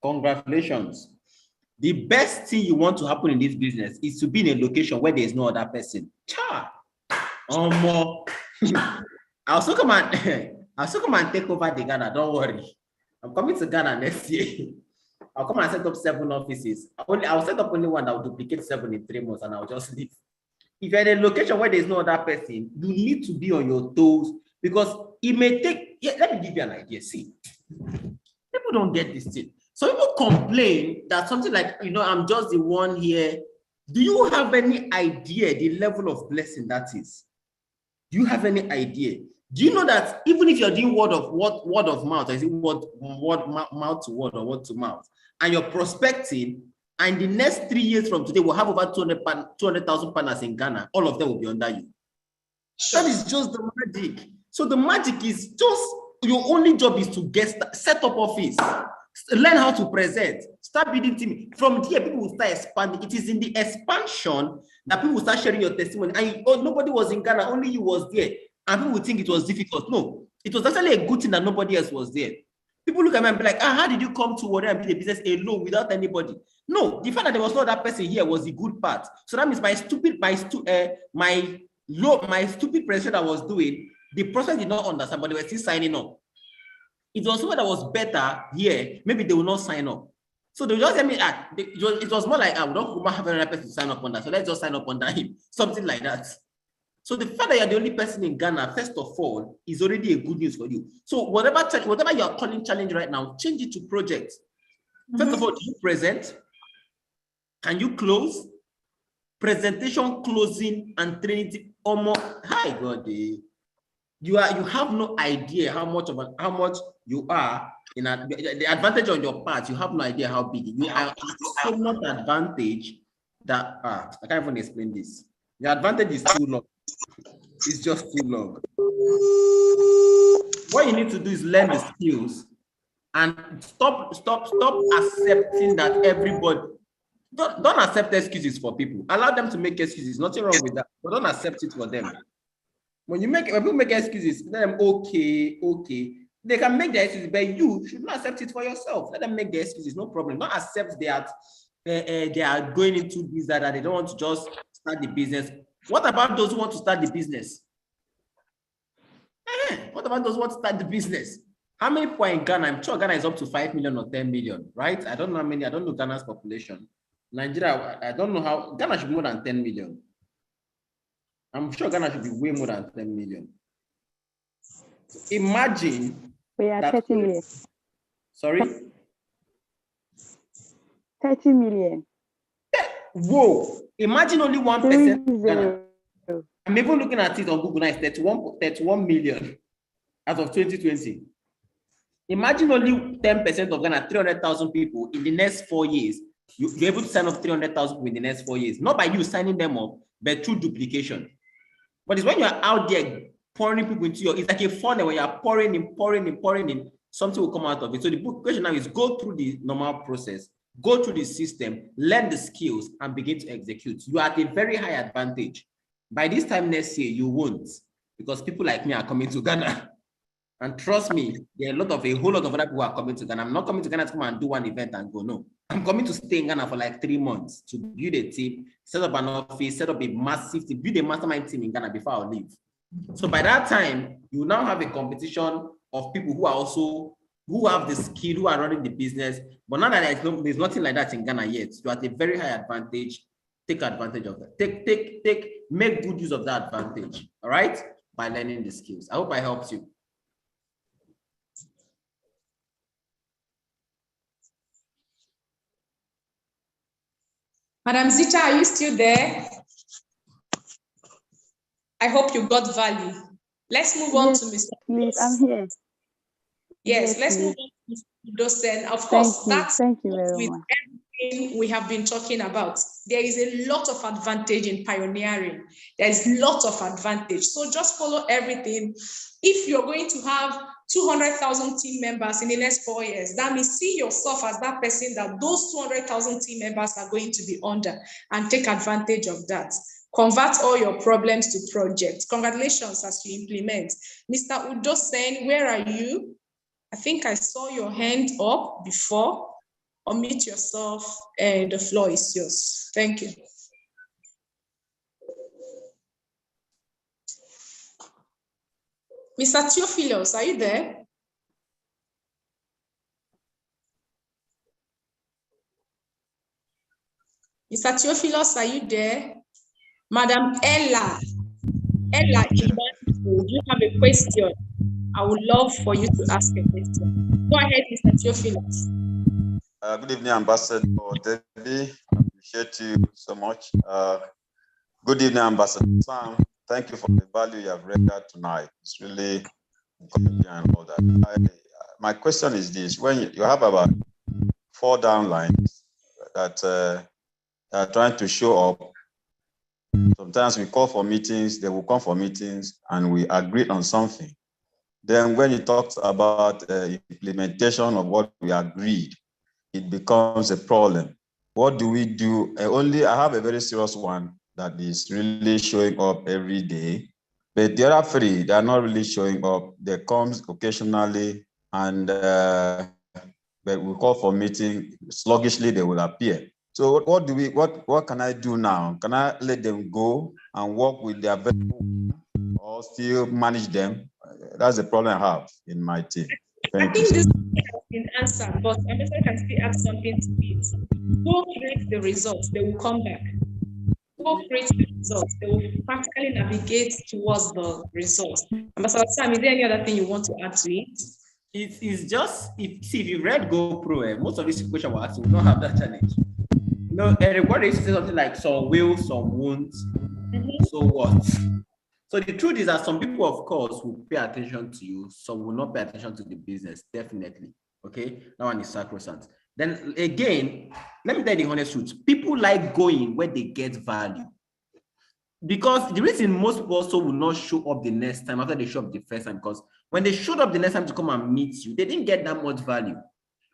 congratulations. The best thing you want to happen in this business is to be in a location where there is no other person. Cha! I'll still come and take over the Ghana. Don't worry. I'm coming to Ghana next year. I'll come and set up 7 offices. I'll set up only one that will duplicate 7 in 3 months, and I'll just leave. If you're in a location where there's no other person, you need to be on your toes, because it may take. Yeah, let me give you an idea. See, people don't get this thing. So people complain that something like, I'm just the one here. Do you have any idea the level of blessing that is? Do you have any idea? Do you know that even if you're doing word of mouth, or is it word mouth to word or word to mouth, and you're prospecting, and the next 3 years from today, we'll have over 200,000 partners in Ghana, all of them will be under you. That is just the magic. So the magic is just, your only job is to set up office, learn how to present, start building team. From there, people will start expanding. It is in the expansion that people will start sharing your testimony. And nobody was in Ghana, only you was there. And people would think it was difficult. No, it was actually a good thing that nobody else was there. People look at me and be like, how did you come to Warri and build a business alone without anybody? No, the fact that there was no that person here was the good part. So that means my stupid presentation I was doing, the process did not understand, but they were still signing up. If there was someone that was better here, maybe they will not sign up. So they just tell me, it was more like, we don't have another person to sign up on that, so let's just sign up under him, something like that. So the fact that you're the only person in Ghana, first of all, is already a good news for you. So whatever you are calling challenge right now, change it to project. First of all, do you present? Can you close? Presentation, closing, and training. Hi, God. You have no idea how much you are in the advantage on your part. You have no idea how big you are. So much advantage that I can't even explain this. The advantage is too long. It's just too long. What you need to do is learn the skills and stop accepting that everybody. Don't accept excuses for people. Allow them to make excuses. Nothing wrong with that, but don't accept it for them. When people make excuses, let them okay. They can make their excuses, but you should not accept it for yourself. Let them make their excuses, no problem. Don't accept that they are going into this, that they don't want to just start the business. What about those who want to start the business? What about those who want to start the business? How many people are in Ghana? I'm sure Ghana is up to 5 million or 10 million, right? I don't know how many. I don't know Ghana's population. Nigeria, I don't know how. Ghana should be more than 10 million. I'm sure Ghana should be way more than 10 million. Imagine. We are 30 million. Sorry? 30 million. Whoa. Imagine only 1% Ghana. I'm even looking at it on Google now, it's 31 million as of 2020. Imagine only 10% of Ghana, 300,000 people in the next 4 years. You're able to sign up 300,000 people in the next 4 years. Not by you signing them up, but through duplication. But it's when you're out there pouring people into it's like a funnel where you're pouring in, something will come out of it. So the question now is go through the normal process, go through the system, learn the skills, and begin to execute. You are at a very high advantage. By this time next year, you won't, because people like me are coming to Ghana. And trust me, there are a whole lot of other people who are coming to Ghana. I'm not coming to Ghana to come and do one event and go, no. I'm coming to stay in Ghana for like 3 months to build a team, set up an office, set up a massive team, build a mastermind team in Ghana before I leave. So by that time, you now have a competition of people who have the skill, who are running the business. But now that there's nothing like that in Ghana yet, you're at a very high advantage. Take advantage of that. Make good use of that advantage, all right? By learning the skills. I hope I helped you. Madam Zita, are you still there? I hope you got value. Let's move on to Mr. Please, I'm here. Yes, let's move on to Mr. Dosen. Of course, thank you very much. everything we have been talking about. There is a lot of advantage in pioneering. There is lots of advantage. So just follow everything. If you're going to have 200,000 team members in the next 4 years, that means see yourself as that person that those 200,000 team members are going to be under, and take advantage of that. Convert all your problems to projects. Congratulations as you implement. Mr. Udosen, where are you? I think I saw your hand up before. Unmute yourself and the floor is yours. Thank you. Mr. Theophilos, are you there? Mr. Theophilos, are you there? Madam Ella, do you have a question? I would love for you to ask a question. Go ahead, Mr. Theophilos. Good evening, Ambassador Debbie. I appreciate you so much. Good evening, Ambassador Sam. Thank you for the value you have rendered tonight. It's really encouraging and all that. My question is this: when you have about 4 downlines that are trying to show up, sometimes we call for meetings, they will come for meetings, and we agree on something. Then when it talks about implementation of what we agreed, it becomes a problem. What do we do? I have a very serious one that is really showing up every day, but the other 3, they are not really showing up. They come occasionally, and but we call for meeting, sluggishly they will appear. So what can I do now? Can I let them go and work with their veteran, or still manage them? That's the problem I have in my team. I think this has been answered, but I can still add something to it. Go create the results, they will come back. Go create the results, they will practically navigate towards the results. Ambassador Sam, is there any other thing you want to add to it? It's just, if you read GoPro, most of these questions we're asking, we don't have that challenge. You know, Eric, what is something like some will, some won't, so what? So the truth is that some people, of course, will pay attention to you, some will not pay attention to the business, definitely. Okay, that one is sacrosanct. Then again, let me tell you the honest truth. People like going where they get value. Because the reason most people also will not show up the next time after they show up the first time, because when they showed up the next time to come and meet you, they didn't get that much value.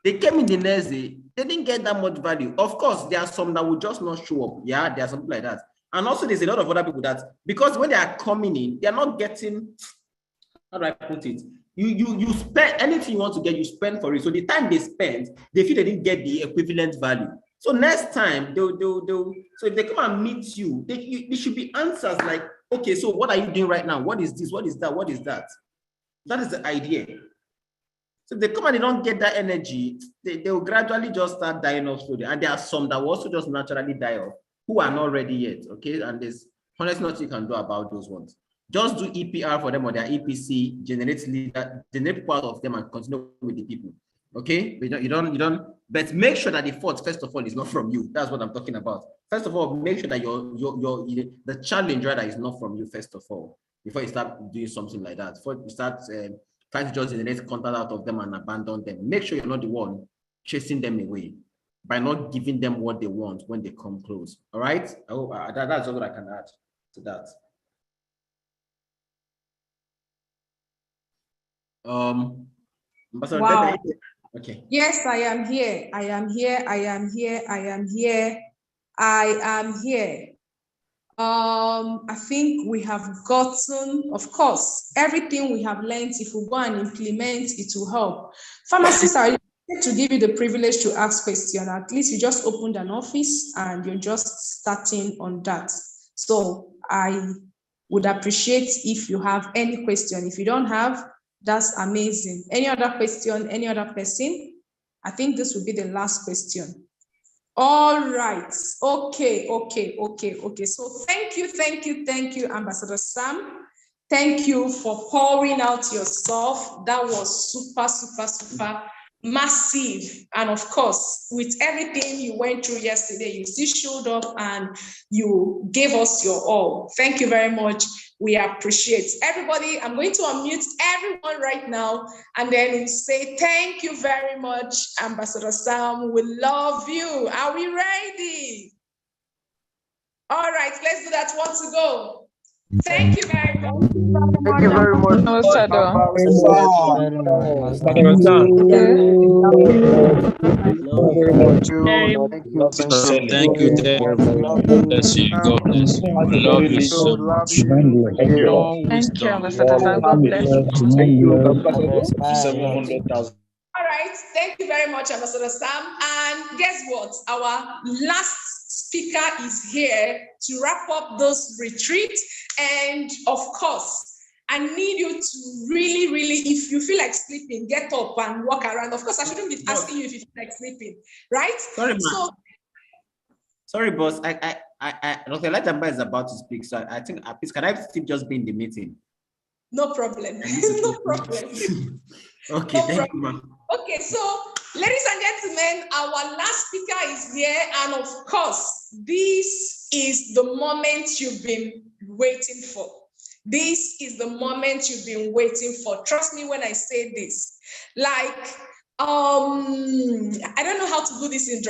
They came in the next day, they didn't get that much value. Of course, there are some that will just not show up. Yeah, there are some people like that. And also there's a lot of other people that, because when they are coming in, they're not getting, how do I put it? You spend anything you want to get, you spend for it. So the time they spend, they feel they didn't get the equivalent value. So next time, so if they come and meet you, they should be answers like, okay, so what are you doing right now? What is this? What is that? What is that? That is the idea. So if they come and they don't get that energy, they will gradually just start dying off slowly. And there are some that will also just naturally die off, who are not ready yet, okay? And there's honestly nothing you can do about those ones. Just do EPR for them or their EPC, generate part of them and continue with the people, okay? You don't, but make sure that the fault, first of all, is not from you. That's what I'm talking about. First of all, make sure that the challenge rather is not from you, first of all, before you start doing something like that. Before you start trying to just generate contact out of them and abandon them. Make sure you're not the one chasing them away by not giving them what they want when they come close. All right? I hope that's all I can add to that. Wow. Okay. Yes, I am here. I am here. I am here. I am here. I am here. I think we have gotten, of course, everything we have learned. If we go and implement, it will help. Pharmacists are to give you the privilege to ask questions. At least you just opened an office and you're just starting on that. So I would appreciate if you have any question. If you don't have, that's amazing. Any other question, any other person? I think this will be the last question. All right. Okay. So thank you, Ambassador Sam. Thank you for pouring out yourself. That was super. massive. And of course, with everything you went through yesterday, you still showed up and you gave us your all. Thank you very much. We appreciate everybody. I'm going to unmute everyone right now, and then we'll say thank you very much, Ambassador Sam. We love you. Are we ready? All right, let's do that once to go. Thank you very much. Thank you very much. Ambassador. Thank you very much. Thank you. God bless you. God bless you. Love you so much. Thank you, Ambassador Sam. God bless you. Thank you. All right, thank you very much, Ambassador Sam. And guess what? Our last speaker is here to wrap up this retreat. And of course, I need you to really, if you feel like sleeping, get up and walk around. Of course, I shouldn't be asking you if you feel like sleeping, right? Sorry, man. Sorry, boss. Dr. Elijah is about to speak, so I think, please, can I still just be in the meeting? No problem. No problem. Okay, thank you, ma'am. Okay, so ladies and gentlemen, our last speaker is here, and of course, this is the moment you've been waiting for. This is the moment you've been waiting for. Trust me when I say this. Like, I don't know how to do this in